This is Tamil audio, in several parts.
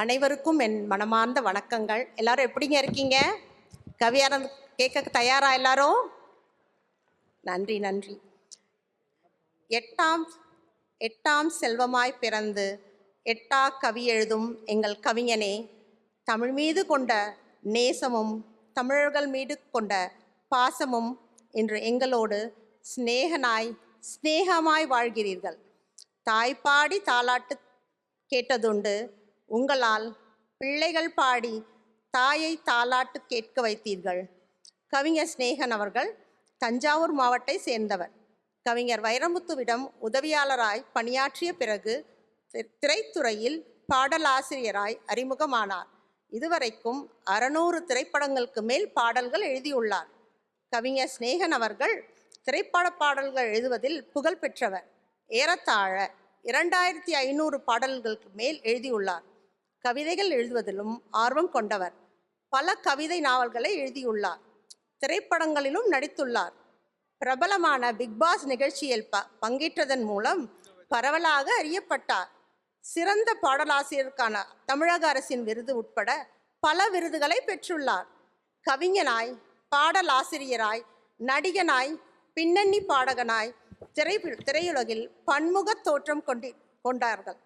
அனைவருக்கும் என் மனமார்ந்த வணக்கங்கள். எல்லாரும் எப்படிங்க இருக்கீங்க? கவியாரம் கேட்க தயாரா எல்லாரும்? நன்றி நன்றி. எட்டாம் செல்வமாய் பிறந்து எட்டா கவி எழுதும் எங்கள் கவிஞனே, தமிழ் மீது கொண்ட நேசமும் தமிழர்கள் மீது கொண்ட பாசமும் இன்று எங்களோடு சிநேகமாய் வாழ்கிறீர்கள். தாய்ப்பாடி தாலாட்டு கேட்டதுண்டு, உங்களால் பிள்ளைகள் பாடி தாயை தாலாட்டு கேட்க வைத்தீர்கள். கவிஞர் சிநேகன் அவர்கள் தஞ்சாவூர் மாவட்டத்தை சேர்ந்தவர். கவிஞர் வைரமுத்துவிடம் உதவியாளராய் பணியாற்றிய பிறகு திரைத்துறையில் பாடலாசிரியராய் அறிமுகமானார். இதுவரைக்கும் 600 திரைப்படங்களுக்கு மேல் பாடல்கள் எழுதியுள்ளார். கவிஞர் சிநேகன் அவர்கள் திரைப்பட பாடல்கள் எழுதுவதில் புகழ் பெற்றவர். ஏறத்தாழ 2500 பாடல்களுக்கு மேல் எழுதியுள்ளார். கவிதைகள் எழுதுவதிலும் ஆர்வம் கொண்டவர். பல கவிதை நாவல்களை எழுதியுள்ளார். திரைப்படங்களிலும் நடித்துள்ளார். பிரபலமான பிக்பாஸ் நிகழ்ச்சியில் பங்கேற்றதன் மூலம் பரவலாக அறியப்பட்டார். சிறந்த பாடலாசிரியருக்கான தமிழக அரசின் விருது உட்பட பல விருதுகளை பெற்றுள்ளார். கவிஞனாய், பாடலாசிரியராய், நடிகனாய், பின்னணி பாடகனாய் திரையுலகில் பன்முக தோற்றம் கொண்டார்கள்.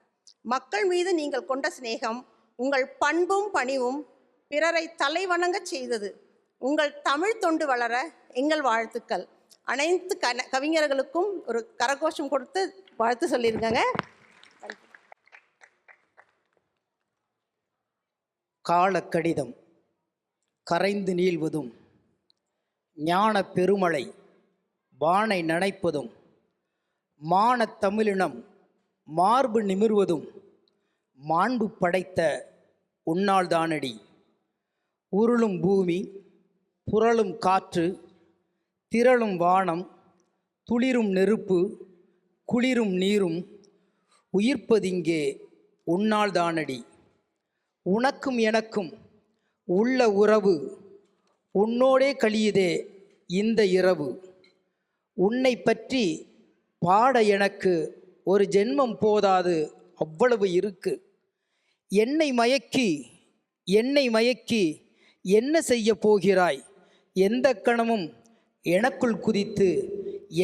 மக்கள் மீது நீங்கள் கொண்ட சிநேகம், உங்கள் பண்பும் பணிவும் பிறரை தலைவணங்க செய்தது. உங்கள் தமிழ் தொண்டு வளர எங்கள் வாழ்த்துக்கள். அனைத்து கவிஞர்களுக்கும் ஒரு கரகோஷம் கொடுத்து வாழ்த்து சொல்லியிருக்காங்க. காலக்கடிதம் கரைந்து நீள்வதும், ஞான பெருமழை வானை நனைப்பதும், மானத் தமிழினம் மார்பு நிமிர்வதும் மாண்பு படைத்த உன்னால் தானடி. உருளும் பூமி, புரளும் காற்று, திரளும் வானம், துளிரும் நெருப்பு, குளிரும் நீரும் உயிர்ப்பதிங்கே உன்னால் தானடி. உனக்கும் எனக்கும் உள்ள உறவு உன்னோடே கழியுதே இந்த இரவு. உன்னை பற்றி பாட எனக்கு ஒரு ஜென்மம் போதாது, அவ்வளவு இருக்கு. என்னை மயக்கி என்ன செய்ய போகிறாய்? எந்த கணமும் எனக்குள் குதித்து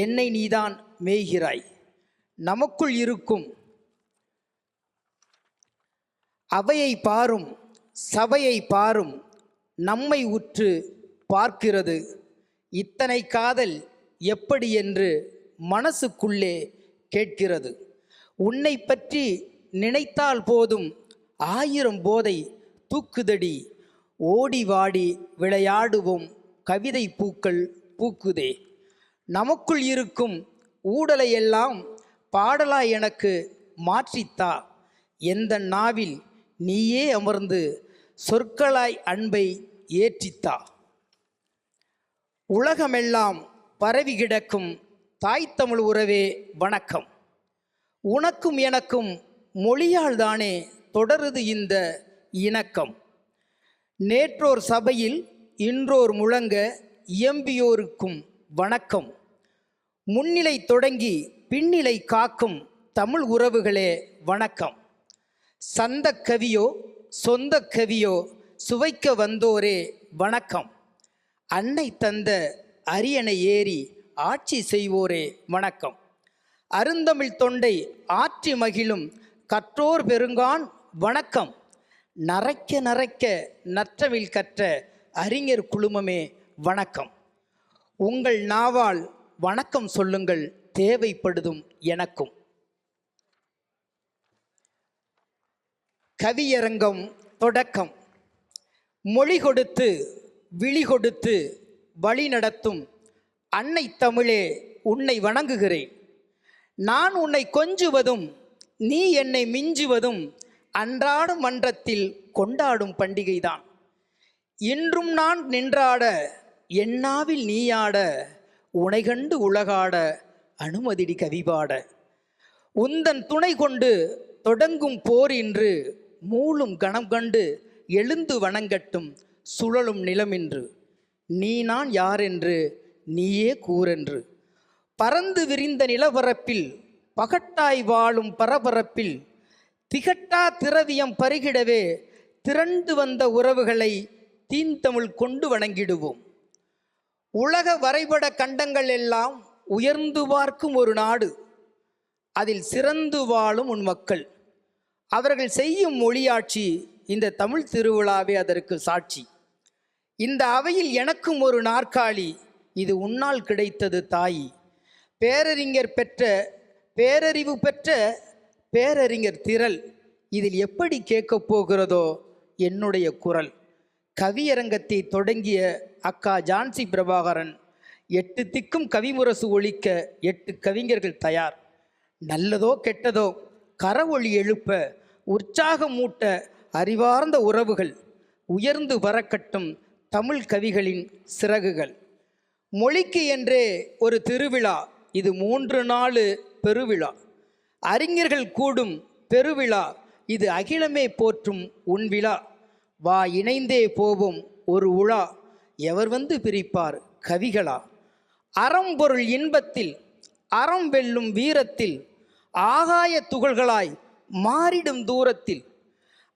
என்னை நீதான் மேய்கிறாய். நமக்குள் இருக்கும் அவையை பாரும், சபையை பாரும், நம்மை உற்று பார்க்கிறது. இத்தனை காதல் எப்படி என்று மனசுக்குள்ளே கேட்கிறது. உன்னை பற்றி நினைத்தால் போதும் 1000 போதை தூக்குதடி. ஓடி வாடி விளையாடுவோம், கவிதை பூக்கள் பூக்குதே. நமக்குள் இருக்கும் ஊடலையெல்லாம் பாடலாய் எனக்கு மாற்றித்தா. எந்த நாவில் நீயே அமர்ந்து சொற்களாய் அன்பை ஏற்றித்தா. உலகமெல்லாம் பரவி கிடக்கும் தாய் தமிழ் உறவே வணக்கம். உனக்கும் எனக்கும் மொழியால் தானே தொடருது இந்த இணக்கம். நேற்றோர் சபையில் இன்றோர் முழங்க இயம்பியோருக்கும் வணக்கம். முன்னிலை தொடங்கி பின்னிலை காக்கும் தமிழ் உறவுகளே வணக்கம். சந்த கவியோ சொந்த கவியோ சுவைக்க வந்தோரே வணக்கம். அன்னை தந்த அரியணை ஏறி ஆட்சி செய்வோரே வணக்கம். அருந்தமிழ் தொண்டை ஆற்றி மகிழும் கற்றோர் பெருங்கான் வணக்கம். நரைக்க நற்றமிழ் கற்ற அறிஞர் குழுமமே வணக்கம். உங்கள் நாவால் வணக்கம் சொல்லுங்கள் தேவைப்படுதும் எனக்கும். கவியரங்கம் தொடக்கம். மொழி கொடுத்து விழி கொடுத்து வழி நடத்தும் அன்னை தமிழே, உன்னை வணங்குகிறேன். நான் உன்னை கொஞ்சுவதும் நீ என்னை மிஞ்சுவதும் அன்றாடும் மன்றத்தில் கொண்டாடும் பண்டிகைதான். இன்றும் நான் நின்றாட என்னாவில் நீயாட, உனை கண்டு உலகாட அனுமதிடி கவிபாட. உந்தன் துணை கொண்டு தொடங்கும் போர் இன்று, மூளும் கணம் கண்டு எழுந்து வணங்கட்டும் சுழலும் நிலமின்று. நீ நான் யாரென்று நீயே கூறென்று. பறந்து விரிந்த நிலப்பரப்பில் பகட்டாய் வாழும் பரபரப்பில் திகட்டா திரவியம் பருகிடவே திரண்டு வந்த உறவுகளை தீந்தமிழ் கொண்டு வணங்கிடுவோம். உலக வரைபட கண்டங்கள் எல்லாம் உயர்ந்து பார்க்கும் ஒரு நாடு, அதில் சிறந்து வாழும் உன் மக்கள். அவர்கள் செய்யும் மொழியாட்சி இந்த தமிழ் திருவிழாவே அதற்கு சாட்சி. இந்த அவையில் எனக்கும் ஒரு நாற்காலி, இது உன்னால் கிடைத்தது தாயி. பேரறிஞர் பெற்ற பேரறிவு பெற்ற பேரறிஞர் திரள், இதில் எப்படி கேட்கப் போகிறதோ என்னுடைய குரல். கவியரங்கத்தை தொடங்கிய அக்கா ஜான்சி பிரபாகரன், 8 திக்கும் கவிமுரசு ஒழிக்க 8 கவிஞர்கள் தயார். நல்லதோ கெட்டதோ கரவொளி எழுப்ப உற்சாகம் மூட்ட அறிவார்ந்த உறவுகள் உயர்ந்து வரக்கட்டும் தமிழ் கவிகளின் சிறகுகள். மொழிக்கு என்றே ஒரு திருவிழா, இது 3 நாள் பெருவிழா. அறிஞர்கள் கூடும் பெருவிழா, இது அகிலமே போற்றும் உன் விழா. வா இணைந்தே போவோம் ஒரு உலா, எவர் வந்து பிரிப்பார் கவிகளா. அறம்பொருள் இன்பத்தில் அறம் வெல்லும் வீரத்தில் ஆகாய துகள்களாய் மாறிடும் தூரத்தில்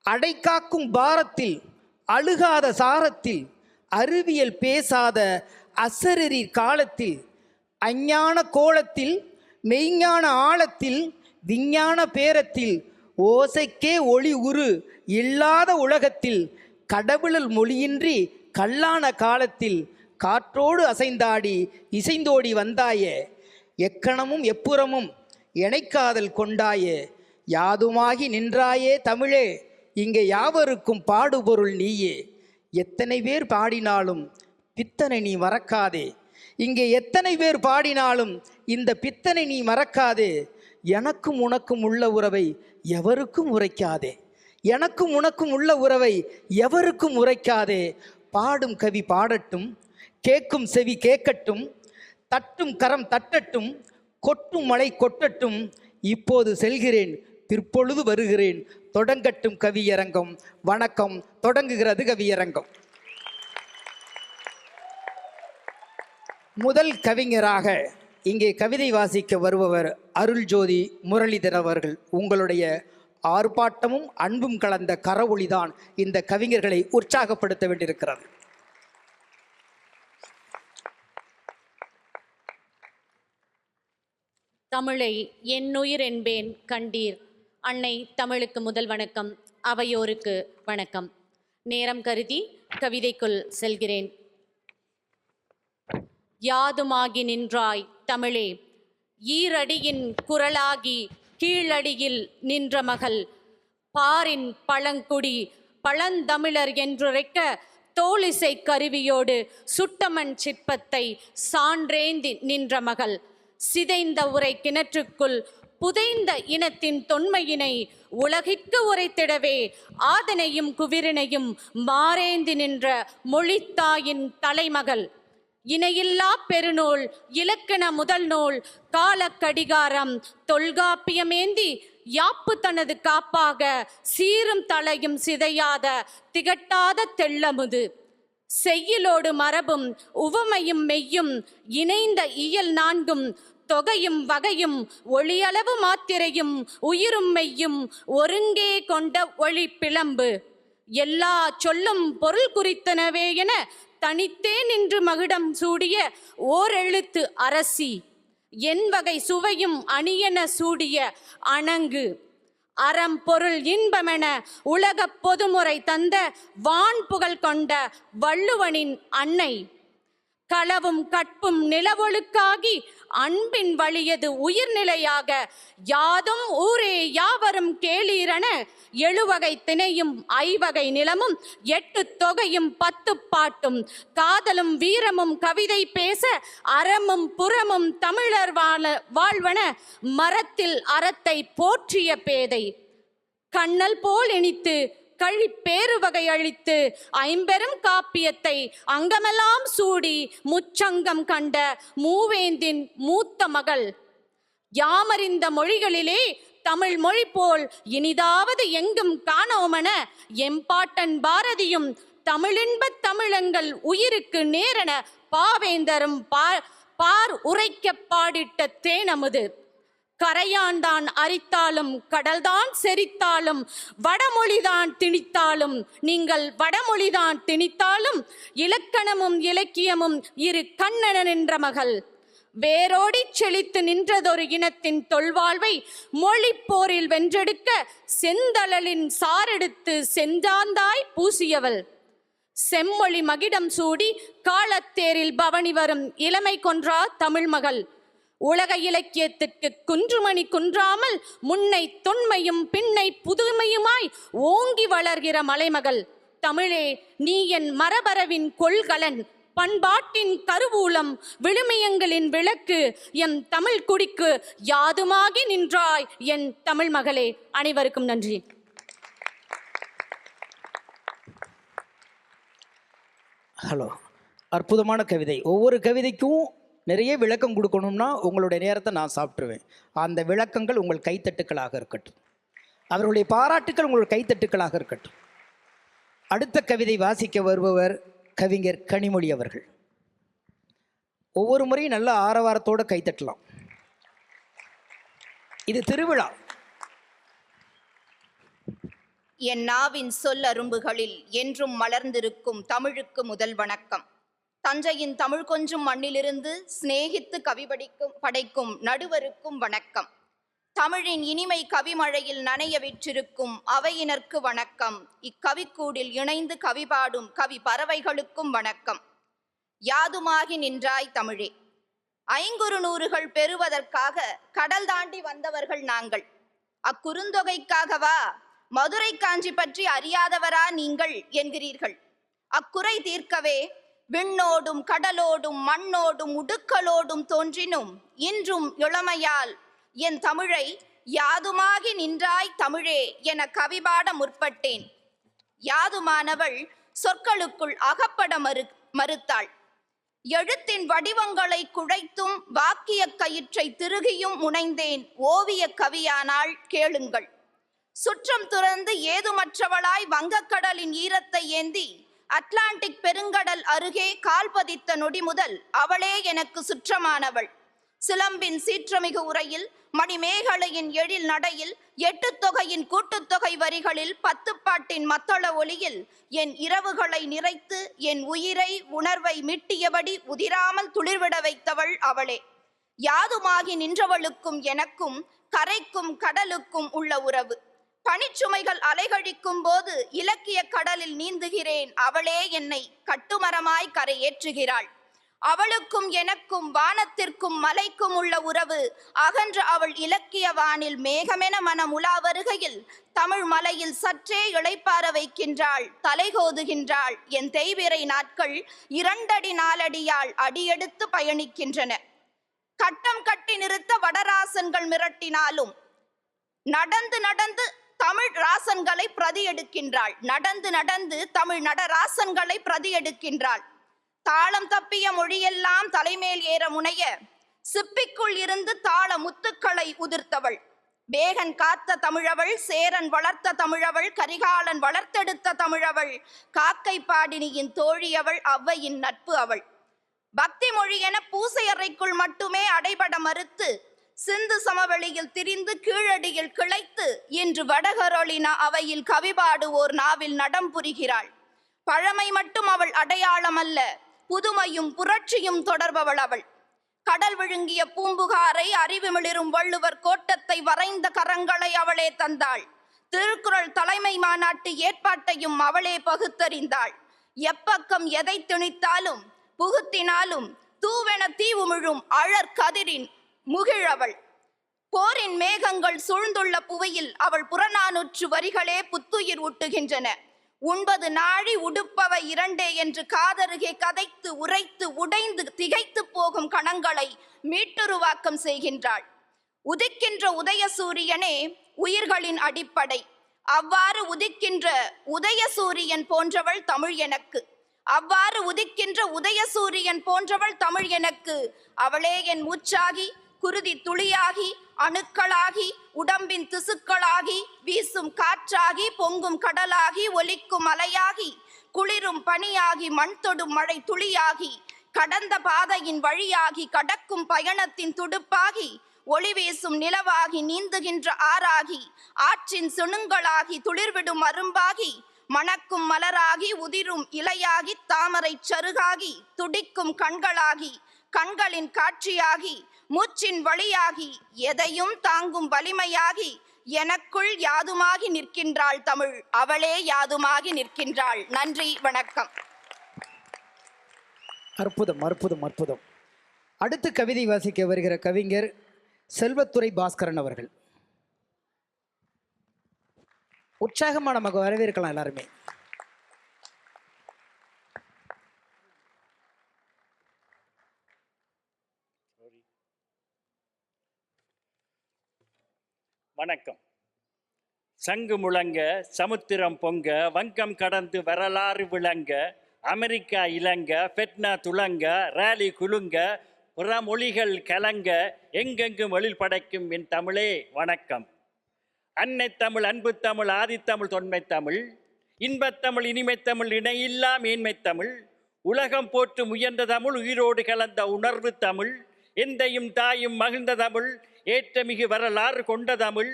அடைக்காக்கும் பாரத்தில் அழுகாத சாரத்தில் அறிவியல் பேசாத அசரறி காலத்தில் அஞ்ஞான கோலத்தில் மெய்ஞான ஆழத்தில் விஞ்ஞான பேரத்தில் ஓசைக்கே ஒளி உரு இல்லாத உலகத்தில் கடவுளல் மொழியின்றி கல்லான காலத்தில் காற்றோடு அசைந்தாடி இசைந்தோடி வந்தாயே. எக்கணமும் எப்புறமும் இணைக்காதல் கொண்டாயே. யாதுமாகி நின்றாயே தமிழே, இங்கே யாவருக்கும் பாடுபொருள் நீயே. எத்தனை பேர் பாடினாலும் பித்தனை நீ மறக்காதே. இங்கே எத்தனை பேர் பாடினாலும் இந்த பித்தனை நீ மறக்காதே. எனக்கும் உனக்கும் உள்ள உறவை எவருக்கும் உரைக்காதே. எனக்கும் உனக்கும் உள்ள உறவை எவருக்கும் உரைக்காதே. பாடும் கவி பாடட்டும், கேட்கும் செவி கேட்கட்டும், தட்டும் கரம் தட்டட்டும், கொட்டும் மழை கொட்டட்டும். இப்போது செல்கிறேன், பிற்பொழுது வருகிறேன். தொடங்கட்டும் கவியரங்கம். வணக்கம். தொடங்குகிறது கவியரங்கம். முதல் கவிஞராக இங்கே கவிதை வாசிக்க வருபவர் அருள்ஜோதி முரளிதர் அவர்கள். உங்களுடைய ஆர்ப்பாட்டமும் அன்பும் கலந்த கரவொளிதான் இந்த கவிஞர்களை உற்சாகப்படுத்த வேண்டியிருக்கிறது. தமிழை என்னுயிர் என்பேன் கண்டீர். அன்னை தமிழுக்கு முதல் வணக்கம், அவையோருக்கு வணக்கம். நேரம் கருதி கவிதைக்குள் செல்கிறேன். யாதுமாகி நின்றாய் தமிழே, ஈரடியின் குரலாகி கீழடியில் நின்ற மகள். பாரின் பழங்குடி பழந்தமிழர் என்றுரைக்க தோளிசை கருவியோடு சுட்டமண் சிற்பத்தை சான்றேந்தி நின்ற மகள். சிதைந்த உரை கிணற்றுக்குள் புதைந்த இனத்தின் தொன்மையினை உலகிற்கு உரைத்திடவே ஆதனையும் குவிரினையும் மாறேந்தி நின்ற மொழித்தாயின் தலைமகள். இணையில்லா பெருநூல் இலக்கண முதல் நூல் காலக்கடிகாரம் தொல்காப்பியமேந்தி யாப்பு தனது காப்பாக சீரும் தலையும் சிதையாத திகட்டாத தெள்ளமுது. செய்யுளோடு மரபும் உவமையும் மெய்யும் இணைந்த இயல் 4ம் தொகையும் வகையும் ஒளியளவு மாத்திரையும் உயிரும் மெய்யும் ஒருங்கே கொண்ட ஒளி பிளம்பு. எல்லா சொல்லும் பொருள் குறித்தனவே என தனித்தே நின்று மகுடம் சூடிய ஓரெழுத்து அரசி. என் வகை சுவையும் அணியன சூடிய அணங்கு. அறம் பொருள் இன்பமென உலகப் பொதுமுறை தந்த வான் புகழ் கொண்ட வள்ளுவனின் அன்னை. களவும் கற்பும் நிலவொழுக்காகி அன்பின் வழியது உயிர்நிலையாக யாதும் ஊரே யாவரும் கேளீரென 7 வகை திணையும் 5 வகை நிலமும் 8 தொகையும் 10 பாட்டும் காதலும் வீரமும் கவிதை பேச அறமும் புறமும் தமிழர் வாழ்வன மரத்தில் அறத்தை போற்றிய பேதை. கண்ணல் போல் இனித்து கழி பேரு வகை அளித்து 50 காப்பியத்தை அங்கமெல்லாம் சூடி முச்சங்கம் கண்ட மூவேந்தின் மூத்த மகள். யாமறிந்த மொழிகளிலே தமிழ் மொழி போல் இனிதாவது எங்கும் காணோமென எம்பாட்டன் பாரதியும் தமிழின்பத் தமிழங்கள் உயிருக்கு நேரென பாவேந்தரும் பார் உரைக்க பாடிட்ட தேனமுது. கரையான்தான் அரித்தாலும் கடல்தான் செரித்தாலும் வடமொழிதான் திணித்தாலும் நீங்கள் வடமொழிதான் திணித்தாலும் இலக்கணமும் இலக்கியமும் இரு கண்ணன நின்ற மகள். வேரோடி செழித்து நின்றதொரு இனத்தின் தொல்வாழ்வை மொழிப்போரில் வென்றெடுக்க செந்தழலின் சாரெடுத்து செஞ்சாந்தாய் பூசியவள். செம்மொழி மகிடம் சூடி காலத்தேரில் பவனி வரும் இளமை கொன்றா தமிழ் மகள். உலக இலக்கியத்துக்கு குன்றுமணி குன்றாமல் முன்னை தொன்மையும் பின்னை புதுமையுமாய் ஓங்கி வளர்கிற மலைமகள். தமிழே, நீ என் மரபரவின் கொள்கலன், பண்பாட்டின் கருவூலம், விழுமியங்களின் விளக்கு, எம் தமிழ் குடிக்கு யாதுமாகி நின்றாய் என் தமிழ் மகளே. அனைவருக்கும் நன்றி. ஹலோ, அற்புதமான கவிதை. ஒவ்வொரு கவிதைக்கும் நிறைய விளக்கம் கொடுக்கணும்னா உங்களுடைய நேரத்தை நான் சாப்பிட்ருவேன். அந்த விளக்கங்கள் உங்கள் கைத்தட்டுக்களாக இருக்கட்டும், அவர்களுடைய பாராட்டுக்கள் உங்கள் கைத்தட்டுக்களாக இருக்கட்டும். அடுத்த கவிதை வாசிக்க வருபவர் கவிஞர் கனிமொழி அவர்கள். ஒவ்வொரு முறையும் நல்ல ஆரவாரத்தோடு கைத்தட்டலாம். இது திருவிழா. என் நாவின் சொல் அரும்புகளில் என்றும் மலர்ந்திருக்கும் தமிழுக்கு முதல் வணக்கம். தஞ்சையின் தமிழ் கொஞ்சும் மண்ணிலிருந்து சிநேகித்து கவி படைக்கும் நடுவருக்கும் வணக்கம். தமிழின் இனிமை கவிமழையில் நனைய விற்றிருக்கும் அவையினருக்கு வணக்கம். இக்கவிக்கூடில் இணைந்து கவி பாடும் கவி பறவைகளுக்கும் வணக்கம். யாதுமாகி நின்றாய் தமிழே. ஐங்குறுநூறுகள் பெறுவதற்காக கடல் தாண்டி வந்தவர்கள் நாங்கள். அக்குறுந்தொகைக்காகவா மதுரை காஞ்சி பற்றி அறியாதவரா நீங்கள் என்கிறீர்கள். அக்குறை தீர்க்கவே விண்ணோடும் கடலோடும் மண்ணோடும் உடுக்களோடும் தோன்றினும் இன்றும் இளமையால் என் தமிழை யாதுமாகி நின்றாய் தமிழே என கவிபாட முற்பட்டேன். யாதுமானவள் சொற்களுக்குள் அகப்பட மறுத்தாள். எழுத்தின் வடிவங்களை குழைத்தும் வாக்கிய கயிற்றை திருகியும் முனைந்தேன். ஓவிய கவியானால் கேளுங்கள். சுற்றம் துறந்து ஏதுமற்றவளாய் வங்கக்கடலின் ஈரத்தை ஏந்தி அட்லாண்டிக் பெருங்கடல் அருகே கால் பதித்த நொடி முதல் அவளே எனக்கு சுற்றமானவள். சிலம்பின் சீற்றமிகு உரையில், மணிமேகலையின் எழில் நடையில், 8 தொகையின் கூட்டுத்தொகை வரிகளில், 10 பாட்டின் மத்தள ஒலியில் என் இரவுகளை நிறைத்து என் உயிரை உணர்வை மீட்டியபடி உதிராமல் துளிர்விட வைத்தவள் அவளே. யாதுமாகி நின்றவளுக்கும் எனக்கும் கரைக்கும் கடலுக்கும் உள்ள உறவு. பனிச்சுமைகள் அலைகழிக்கும் போது இலக்கிய கடலில் நீந்துகிறேன். அவளே என்னை கட்டுமரமாய் கரை ஏற்றுகிறாள். அவளுக்கும் எனக்கும் வானத்திற்கும் மலைக்கும் உள்ள உறவு அகன்ற அவள் இலக்கிய வானில் மேகமென மனம் உலா வருகையில் தமிழ் மலையில் சற்றே இளைப்பார வைக்கின்றாள், தலைகோதுகின்றாள். என் தேய்பிறை நாட்கள் 2 அடி 4 அடியால் அடியெடுத்து பயணிக்கின்றன. கட்டம் கட்டி நிறுத்த வடராசன்கள் மிரட்டினாலும் நடந்து நடந்து தமிழ் ராசன்களை பிரதி எடுக்கின்றாள். நடந்து நடந்து தமிழ் நடராசன்களை பிரதி எடுக்கின்றாள். தாளம் தப்பிய மொழியெல்லாம் தலைமேல் ஏற முனைய சிப்பிக்குள் இருந்து தாள முத்துக்களை உதிர்த்தவள். பேகன் காத்த தமிழவள், சேரன் வளர்த்த தமிழவள், கரிகாலன் வளர்த்தெடுத்த தமிழவள், காக்கை பாடினியின் தோழியவள், ஔவையின் நட்பு அவள். பக்தி மொழி என பூசையறைக்குள் மட்டுமே அடைபட மறுத்து சிந்து சமவெளியில் திரிந்து கீழடியில் கிளைத்து இன்று வடகரோலினா அவையில் கவிபாடுவோர் நாவில் நடம் புரிகிறாள். பழமை மட்டும் அவள் அடையாளம் அல்ல, புதுமையும் புரட்சியும் தொடர்பவள் அவள். கடல் விழுங்கிய பூம்புகாரை, அறிவுமிளிரும் வள்ளுவர் கோட்டத்தை வரைந்த கரங்களை அவளே தந்தாள். திருக்குறள் தலைமை மாநாட்டு ஏற்பாட்டையும் அவளே பகுத்தறிந்தாள். எப்பக்கம் எதை திணித்தாலும் புகுத்தினாலும் தூவென தீவுமிழும் அழற் கதிரின் முகிழவள். போரின் மேகங்கள் சூழ்ந்துள்ள புவையில் அவள் புறநானூற்று வரிகளே புத்துயிர் ஊட்டுகின்றன. உண்பது நாழி உடுப்பவை 2 என்று காதருகே கதைத்து உரைத்து உடைந்து திகைத்து போகும் கணங்களை மீட்டுருவாக்கம் செய்கின்றாள். உதிக்கின்ற உதயசூரியனே உயிர்களின் அடிப்படை. அவ்வாறு உதிக்கின்ற உதயசூரியன் போன்றவள் தமிழ் எனக்கு. அவ்வாறு உதிக்கின்ற உதயசூரியன் போன்றவள் தமிழ் எனக்கு. அவளே என் மூச்சாகி, குருதி துளியாகி, அணுக்களாகி, உடம்பின் திசுக்களாகி, வீசும் காற்றாகி, பொங்கும் கடலாகி, ஒலிக்கும் அலையாகி, குளிரும் பனியாகி, மண் தொடும் மழை துளியாகி, கடந்த பாதையின் வழியாகி, கடக்கும் பயணத்தின் துடுப்பாகி, ஒளி வீசும் நிலவாகி நீந்துகின்ற ஆறாகி ஆற்றின் சுணுங்களாகி துளிர்விடும் அரும்பாகி மணக்கும் மலராகி உதிரும் இலையாகி தாமரை சருகாகி துடிக்கும் கண்களாகி கண்களின் காட்சியாகி மூச்சின் வழியாகி எதையும் தாங்கும் வலிமையாகி எனக்குள் யாதுமாகி நிற்கின்றாள் தமிழ், அவளே யாதுமாகி நிற்கின்றாள். நன்றி, வணக்கம். அற்புதம் அற்புதம் அற்புதம். அடுத்து கவிதை வாசிக்க வருகிற கவிஞர் செல்வத்துறை பாஸ்கரன் அவர்கள். உற்சாகமா நமக்கு வரவேற்கலாம் எல்லாருமே. வணக்கம். சங்கு முழங்க, சமுத்திரம் பொங்க, வங்கம் கடந்து வரலாறு விளங்க, அமெரிக்கா இலங்க, பெட்னா துளங்க, ராலி குலுங்க, புற மொழிகள் கலங்க, எங்கெங்கும் எழில் படைக்கும் என் தமிழே வணக்கம். அன்னை தமிழ், அன்பு தமிழ், ஆதித்தமிழ், தொன்மை தமிழ், இன்பத்தமிழ், இனிமைத்தமிழ், இணையில்லா மேன்மை தமிழ், உலகம் போற்று முயன்ற தமிழ், உயிரோடு கலந்த உணர்வு தமிழ், எந்தையும் தாயும் மகிழ்ந்த தமிழ், ஏற்றமிகு வரலாறு கொண்ட தமிழ்,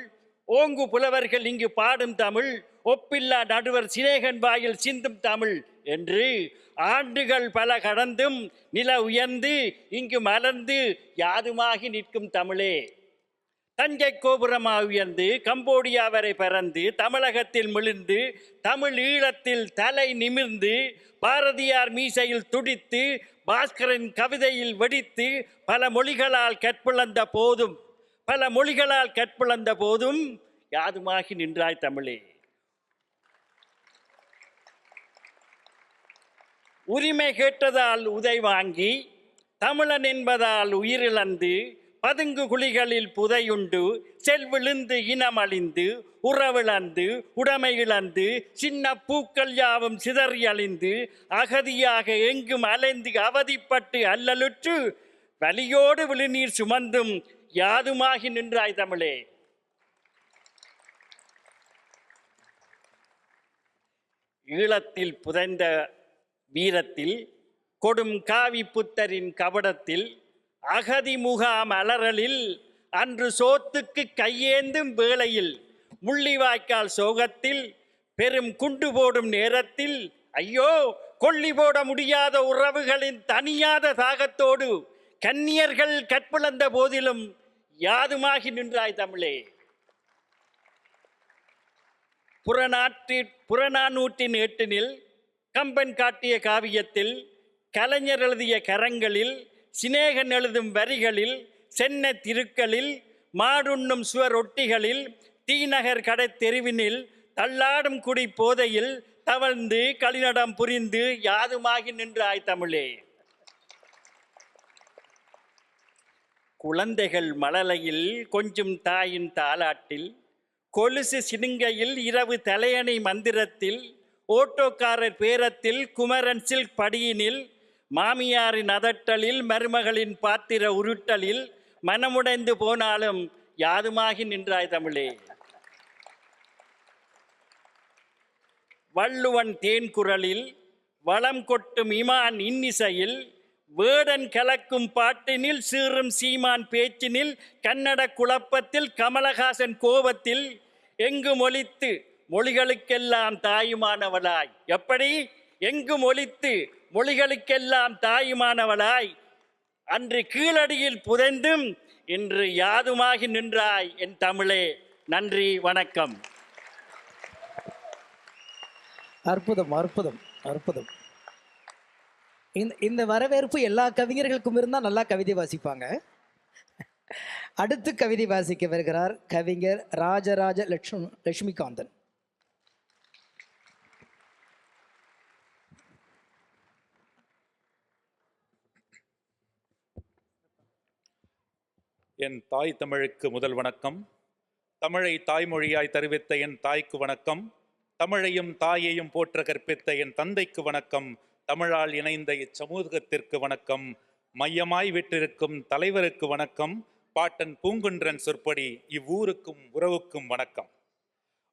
ஓங்கு புலவர்கள் இங்கு பாடும் தமிழ், ஒப்பில்லா நடுவர் சிநேகன் வாயில் சிந்தும் தமிழ் என்று ஆண்டுகள் பல கடந்தும் நில உயர்ந்து இங்கு மலர்ந்து யாதுமாகி நிற்கும் தமிழே. தஞ்சை கோபுரமா உயர்ந்து கம்போடியா வரை பறந்து தமிழகத்தில் மிளிர்ந்து தமிழ் ஈழத்தில் தலை நிமிர்ந்து பாரதியார் மீசையில் துடித்து பாஸ்கரின் கவிதையில் வெடித்து பல மொழிகளால் கற்பிழந்த போதும் யாதுமாகி நின்றாய் தமிழே. உரிமை கேட்டதால் உதை வாங்கி தமிழன் என்பதால் உயிரிழந்து பதுங்கு குழிகளில் புதையுண்டு செல்விழுந்து இனமழிந்து உறவிழந்து உடைமை இழந்து சின்ன பூக்கள் யாவும் சிதறி அழிந்து அகதியாக எங்கும் அலைந்து அவதிப்பட்டு அல்லலுற்று வலியோடு விழுநீர் சுமந்தும் யாதுமாகி நின்றாய் தமிழே. ஈழத்தில் புதைந்த வீரத்தில் கொடும் காவி புத்தரின் கபடத்தில் அகதி முகாம் அலறலில் அன்று சோத்துக்கு கையேந்தும் வேளையில் முள்ளிவாய்க்கால் சோகத்தில் பெரும் குண்டு போடும் நேரத்தில் ஐயோ கொல்லி போட முடியாத உறவுகளின் தனியாத தாகத்தோடு கன்னியர்கள் கற்பிழந்த போதிலும் யாதுமாகி நின்றாய் தமிழே. புறநானூற்றின் எட்டினில் கம்பன் காட்டிய காவியத்தில் கலைஞர் எழுதிய கரங்களில் சிநேகன் எழுதும் வரிகளில் சென்ன திருக்களில் மாடுண்ணும் சுவர் ஒட்டிகளில் தீநகர் கடை தெருவினில் தள்ளாடும் குடி போதையில் தவழ்ந்து களிநடம் புரிந்து யாதுமாகி நின்றாய் தமிழே. குழந்தைகள் மழலையில் கொஞ்சம் தாயின் தாலாட்டில் கொலுசு சினுங்கையில் இரவு தலையணை மந்திரத்தில் ஓட்டோக்காரர் பேரத்தில் குமரன் சில்க் படியினில் மாமியாரின் அதட்டலில் மருமகளின் பாத்திர உருட்டலில் மனமுடைந்து போனாலும் யாதுமாகி நின்றாய் தமிழே. வள்ளுவன் தேன்குரலில் வளம் கொட்டும் இமான் இன்னிசையில் வேடன் கலக்கும் பாட்டினில் சீறும் சீமான் பேச்சினில் கன்னட குழப்பத்தில் கமலஹாசன் கோபத்தில் எங்கும் ஒலித்து மொழிகளுக்கெல்லாம் தாயுமானவளாய் எப்படி எங்கும் ஒலித்து மொழிகளுக்கெல்லாம் தாயுமானவளாய் அன்று கீழடியில் புதைந்தும் இன்று யாதுமாகி நின்றாய் என் தமிழே. நன்றி, வணக்கம். அற்புதம் அற்புதம் அற்புதம். இந்த வரவேற்பு எல்லா கவிஞர்களுக்கும் இருந்தால் நல்லா கவிதை வாசிப்பாங்க. அடுத்து கவிதை வாசிக்க வருகிறார் கவிஞர் ராஜராஜ லட்சுமிகாந்தன். என் தாய் தமிழுக்கு முதல் வணக்கம். தமிழை தாய்மொழியாய் தருவித்த என் தாய்க்கு வணக்கம். தமிழையும் தாயையும் போற்ற கற்பித்த என் தந்தைக்கு வணக்கம். தமிழால் இணைந்த இச்சமூகத்திற்கு வணக்கம். மையமாய் விட்டிருக்கும் தலைவருக்கு வணக்கம். பாட்டன் பூங்குன்றன் சொற்படி இவ்வூருக்கும் உறவுக்கும் வணக்கம்.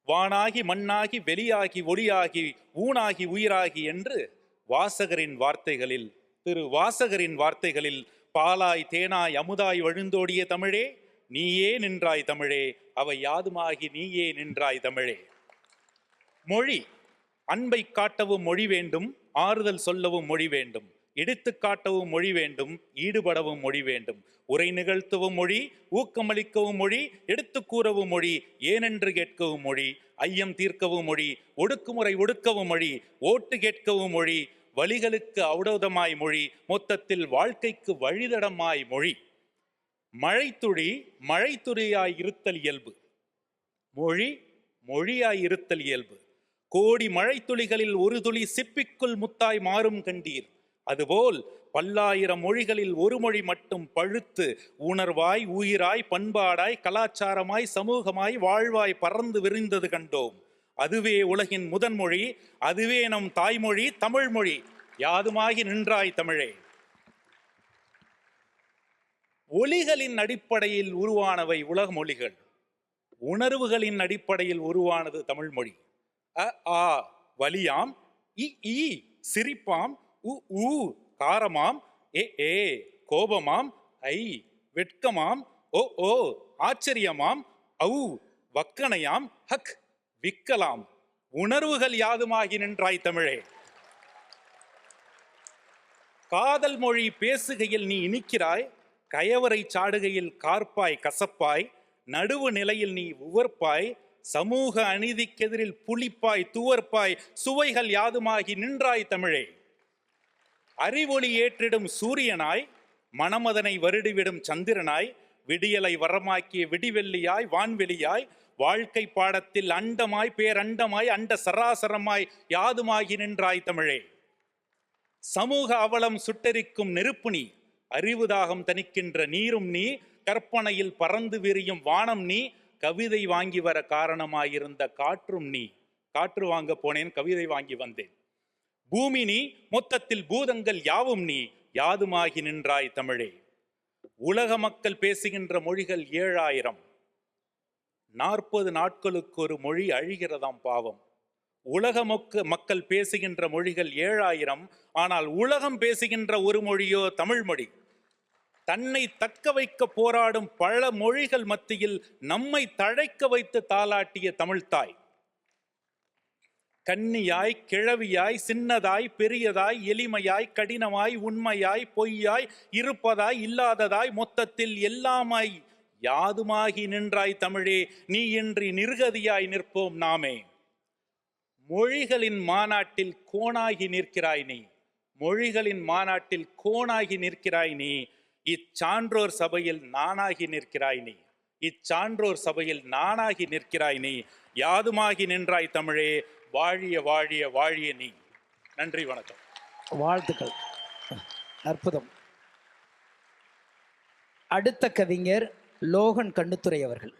வானாகி மண்ணாகி வெளியாகி ஒளியாகி ஊனாகி உயிராகி என்று வாசகரின் வார்த்தைகளில் பாலாய் தேனாய் அமுதாய் வழுந்தோடிய தமிழே, நீயே நின்றாய் தமிழே, அவை யாதுமாகி நீயே நின்றாய் தமிழே. மொழி, அன்பை காட்டவும் மொழி வேண்டும், ஆறுதல் சொல்லவும் மொழி வேண்டும், எடுத்து காட்டவும் மொழி வேண்டும், ஈடுபடவும் மொழி வேண்டும், உரை நிகழ்த்தவும் மொழி, ஊக்கமளிக்கவும் மொழி, எடுத்து கூறவும் மொழி, ஏனென்று கேட்கவும் மொழி, ஐயம் தீர்க்கவும் மொழி, ஒடுக்குமுறை ஒடுக்கவும் மொழி, ஓட்டு கேட்கவும் மொழி, வழிகளுக்கு ஔடதமாய் மொழி, மொத்தத்தில் வாழ்க்கைக்கு வழிதடமாய் மொழி. மழைத்துளி மழைத்துளியாய் இருத்தல் இயல்பு, மொழி மொழியாய் இருத்தல் இயல்பு. கோடி மழைத்துளிகளில் ஒரு துளி சிப்பிக்குள் முத்தாய் மாறும் கண்டீர். அதுபோல் பல்லாயிரம் மொழிகளில் ஒரு மொழி மட்டும் பழுத்து உணர்வாய், உயிராய், பண்பாடாய், கலாச்சாரமாய், சமூகமாய், வாழ்வாய் பறந்து விரிந்தது கண்டோம். அதுவே உலகின் முதன்மொழி, அதுவே நம் தாய்மொழி தமிழ் மொழி, யாதுமாகி நின்றாய் தமிழே. ஒலிகளின் அடிப்படையில் உருவானவை உலக மொழிகள், உணர்வுகளின் அடிப்படையில் உருவானது தமிழ் மொழி. அ ஆ வலியாம், இ ஈ சிரிப்பாம், உ ஊ காரமாம், ஏ ஏ கோபமாம், ஐ வெட்கமாம், ஓ ஓ ஆச்சரியமாம், ஔ வக்கணையாம், ஹக் விக்கலாம். உணர்வுகள் யாதுமாகி நின்றாய் தமிழே. காதல் மொழி பேசுகையில் நீ இனிக்கிறாய், கயவரை சாடுகையில் கார்ப்பாய் கசப்பாய், நடுவு நிலையில் நீ உவர்ப்பாய், சமூக அநீதிக்கெதிரில் புளிப்பாய் துவர்ப்பாய், சுவைகள் யாதுமாகி நின்றாய் தமிழே. அறிவொளி ஏற்றிடும் சூரியனாய், மணமதனை வருடிவிடும் சந்திரனாய், விடியலை வரமாக்கிய விடிவெள்ளியாய், வான்வெளியாய், வாழ்க்கை பாடத்தில் அண்டமாய் பேரண்டமாய் அண்ட சராசரமாய் யாதுமாகி நின்றாய் தமிழே. சமூக அவலம் சுட்டெரிக்கும் நெருப்பு நீ, அறிவுதாகம் தணிக்கின்ற நீரும் நீ, கற்பனையில் பறந்து விரியும் வானம் நீ, கவிதை வாங்கி வர காரணமாயிருந்த காற்றும் நீ. காற்று வாங்க போனேன், கவிதை வாங்கி வந்தேன். பூமி நீ, மொத்தத்தில் பூதங்கள் யாவும் நீ, யாதுமாகி நின்றாய் தமிழே. உலக மக்கள் பேசுகின்ற மொழிகள் 7000. 40 நாட்களுக்கு ஒரு மொழி அழிகிறதாம் பாவம். உலக மக்கள் பேசுகின்ற மொழிகள் 7000, ஆனால் உலகம் பேசுகின்ற ஒரு மொழியோ தமிழ் மொழி. தன்னை தக்க வைக்க போராடும் பல மொழிகள் மத்தியில் நம்மை தழைக்க வைத்து தாளாட்டிய தமிழ்தாய். கன்னியாய், கிழவியாய், சின்னதாய், பெரியதாய், எளிமையாய், கடினமாய், உண்மையாய், பொய்யாய், இருப்பதாய், இல்லாததாய், மொத்தத்தில் எல்லாமாய் யாதுமாகி நின்றாய் தமிழே. நீ இன்றி நிர்கதியாய் நிற்போம் நாமே. மொழிகளின் மாநாட்டில் கோணாகி நிற்கிறாய் நீ, மொழிகளின் மாநாட்டில் கோணாகி நிற்கிறாய் நீ. இச்சான்றோர் சபையில் நானாகி நிற்கிறாய் நீ, இச்சான்றோர் சபையில் நானாகி நிற்கிறாய் நீ. யாதுமாகி நின்றாய் தமிழே. வாழிய வாழிய வாழிய நீ. நன்றி, வணக்கம். வாழ்த்துக்கள், அற்புதம். அடுத்த கவிஞர் லோகன் கண்ணுத்துரை அவர்கள்.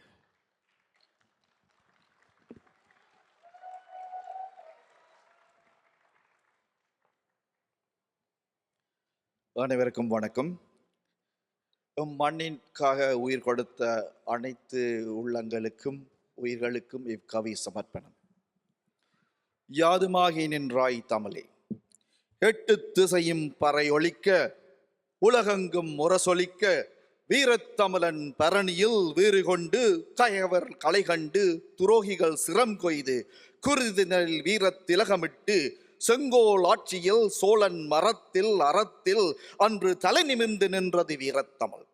அனைவருக்கும் வணக்கம். மண்ணிற்காக உயிர் கொடுத்த அனைத்து உள்ளங்களுக்கும் உயிர்களுக்கும் இக்கவி சமர்ப்பணம். யாதுமாகி நின்றாய் தமிழே. 8 திசையும் பறையொலிக்க, உலகெங்கும் முரசொலிக்க, வீரத்தமிழன் பரணியில் வீறு கொண்டு, கயவர் களை கண்டு, துரோகிகள் சிரம் கொய்து, குருதினில் வீரத்திலகமிட்டு, செங்கோல் ஆட்சியில் சோழன் மரத்தில் அறத்தில் அன்று தலை நிமிர்ந்து நின்றது வீரத்தமிழ்.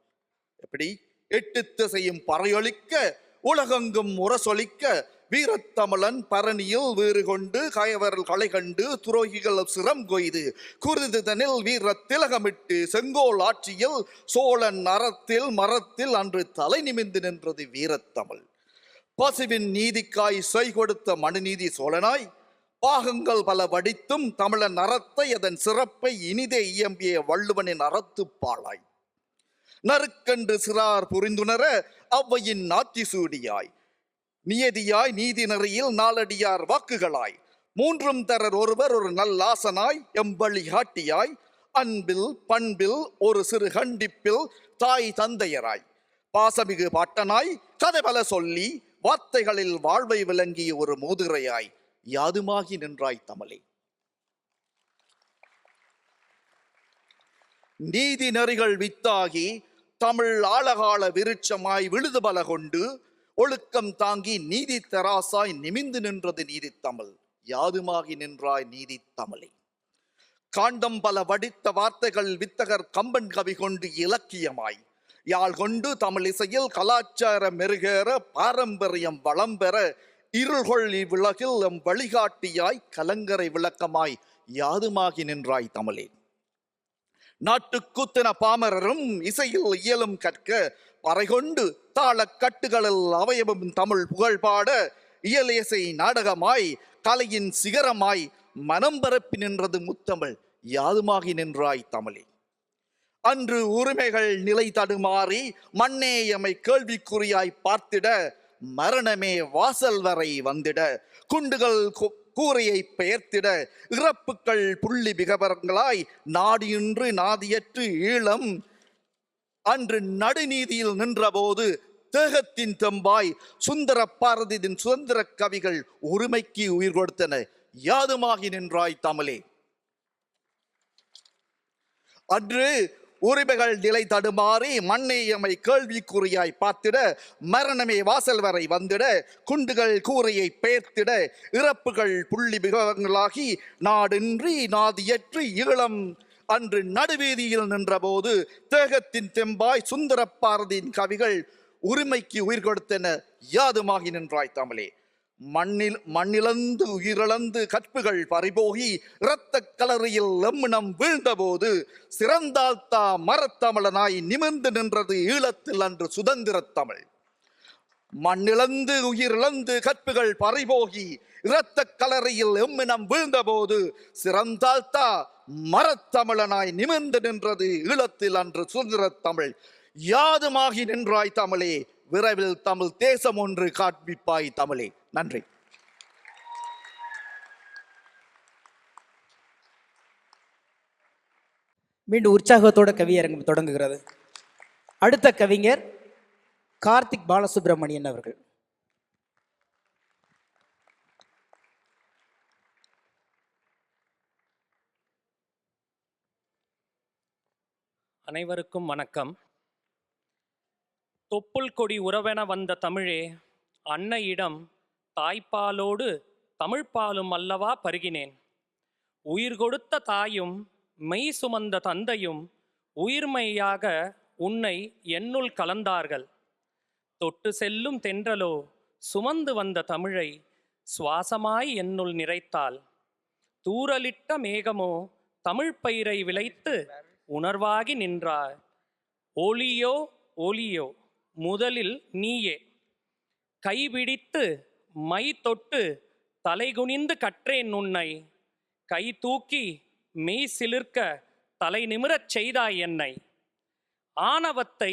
எப்படி? 8 திசையும் பறையொலிக்க, உலகெங்கும் முரசொலிக்க, வீரத்தமிழன் பரணியில் வீறு கொண்டு, கயவர் களை கண்டு, துரோகிகள் சிரம் கொய்து, குருதிதனில் வீர திலகமிட்டு, செங்கோல் ஆட்சியில் சோழன் அறத்தில் மரத்தில் அன்று தலை நிமிர்ந்து நின்றது வீரத்தமிழ். பசுவின் நீதிக்காய் செய் கொடுத்த மனுநீதி சோழனாய், பாகங்கள் பல வடித்தும் தமிழன் அறத்தை அதன் சிறப்பை இனிதே இயம்பிய வள்ளுவனின் அறத்து பாழாய், நறுக்கன்று சிறார் புரிந்துணர அவ்வையின் நாத்தி சூடியாய், நியதியாய் நீதி நெறியில் நாளடியார் வாக்குகளாய், மூன்றும் தரர் ஒருவர் ஒரு நல்லாசனாய், எம்பழி காட்டியாய், அன்பில் பண்பில் ஒரு சிறு கண்டிப்பில் தாய் தந்தையராய், பாசமிகு பாட்டனாய், கதை பல சொல்லி வார்த்தைகளில் வாழ்வை விளங்கிய ஒரு மோதிரையாய், யாதுமாகி நின்றாய் தமிழே. நீதி நெறிகள் வித்தாகி தமிழ் ஆழகால விருட்சமாய் விழுதுபல கொண்டு ஒழுக்கம் தாங்கி நீதி தராசாய் நிமிந்து நின்றது நீதி தமிழ். யாதுமாகி நின்றாய் நீதி தமிழே. காண்டம் பல வடித்த வார்த்தைகள் வித்தகர் கம்பன் கவி கொண்டு இலக்கியமாய் யாழ் கொண்டு தமிழ் இசையில் கலாச்சார மெருகேற பாரம்பரியம் வளம் பெற இருள்கொள் இவ்வுலகில் எம் வழிகாட்டியாய் கலங்கரை விளக்கமாய் யாதுமாகி நின்றாய் தமிழே. நாட்டுக்குத்தன பாமரரும் இசையில் இயலும் கற்க பறைகொண்டு தாள கட்டுகளில் அவயவும் தமிழ் புகழ்பாட இயலேசை நாடகமாய் கலையின் சிகரமாய் மனம் பரப்பி நின்றது முத்தமிழ். யாதுமாகி நின்றாய் தமிழே. அன்று உரிமைகள் நிலை தடுமாறி மண்ணே எமை கேள்விக்குறியாய் பார்த்திட மரணமே வாசல் வரை வந்திட குண்டுகள் கூரையை பெயர்த்திட இறப்புக்கள் புள்ளி விகபரங்களாய் நாடியின்றி நாதியற்று ஈழம் அன்று நடுநீதியில் நின்றபோது தேகத்தின் தெம்பாய் சுந்தர பாரதியின் சுதந்திர கவிகள் உரிமைக்கு உயிர் கொடுத்தன. யாதுமாகி நின்றாய் தமிழே. அன்று உரிமைகள் நிலை தடுமாறி மண்ணை எமை கேள்விக்குறியாய் பார்த்திட மரணமே வாசல் வரை வந்திட குண்டுகள் கூரையை பெயர்த்திட இறப்புகள் புள்ளி விகங்களாகி நாடின்றி நாதியற்று ஈழம் அன்று நடுவீதியில் நின்றபோது தேகத்தின் தெம்பாய் சுந்தர பாரதியின் கவிகள் உரிமைக்கு உயிர் கொடுத்தன. யாதுமாகி நின்றாய் தமிழே. மண்ணிழந்து உயிரிழந்து கற்புகள் பறிபோகி இரத்த கலரியில் எம்மினம் வீழ்ந்தபோது சிறந்தால்தா மரத்தமிழனாய் நிமிர்ந்து நின்றது ஈழத்தில் அன்று சுதந்திர தமிழ். மண்ணிழந்து உயிரிழந்து கற்புகள் பறிபோகி இரத்த கலரியில் எம்மினம் வீழ்ந்தபோது சிறந்தால்தா மரத்தமிழனாய் நிமிர்ந்து நின்றது ஈழத்தில் அன்று சுதந்திர தமிழ். யாதுமாகி நின்றாய் தமிழே. விரைவில் தமிழ் தேசம் ஒன்று காட்பிப்பாய் தமிழே. நன்றி. மீண்டும் உற்சாகத்தோட கவியரங்கம் தொடங்குகிறது. அடுத்த கவிஞர் கார்த்திக் பாலசுப்ரமணியன் அவர்கள். அனைவருக்கும் வணக்கம். தொப்புள் கொடி உறவென வந்த தமிழே, அன்னையிடம் தாய்ப்பாலோடு தமிழ்ப்பாலும் அல்லவா பருகினேன். உயிர் கொடுத்த தாயும் மெய் சுமந்த தந்தையும் உயிர்மையாக உன்னை என்னுள் கலந்தார்கள். தொட்டு செல்லும் தென்றலோ சுமந்து வந்த தமிழை சுவாசமாய் என்னுள் நிறைத்தாள். தூறலிட்ட மேகமோ தமிழ் பயிரை விளைத்து உணர்வாகி நின்றாய். ஒளியோ ஒளியோ முதலில் நீயே. கைபிடித்து மை தொட்டு தலைகுனிந்து கற்றேன் உன்னை. கை தூக்கி மெய் சிலிர்க்க தலை நிமிரச் செய்தாய் என்னை. ஆணவத்தை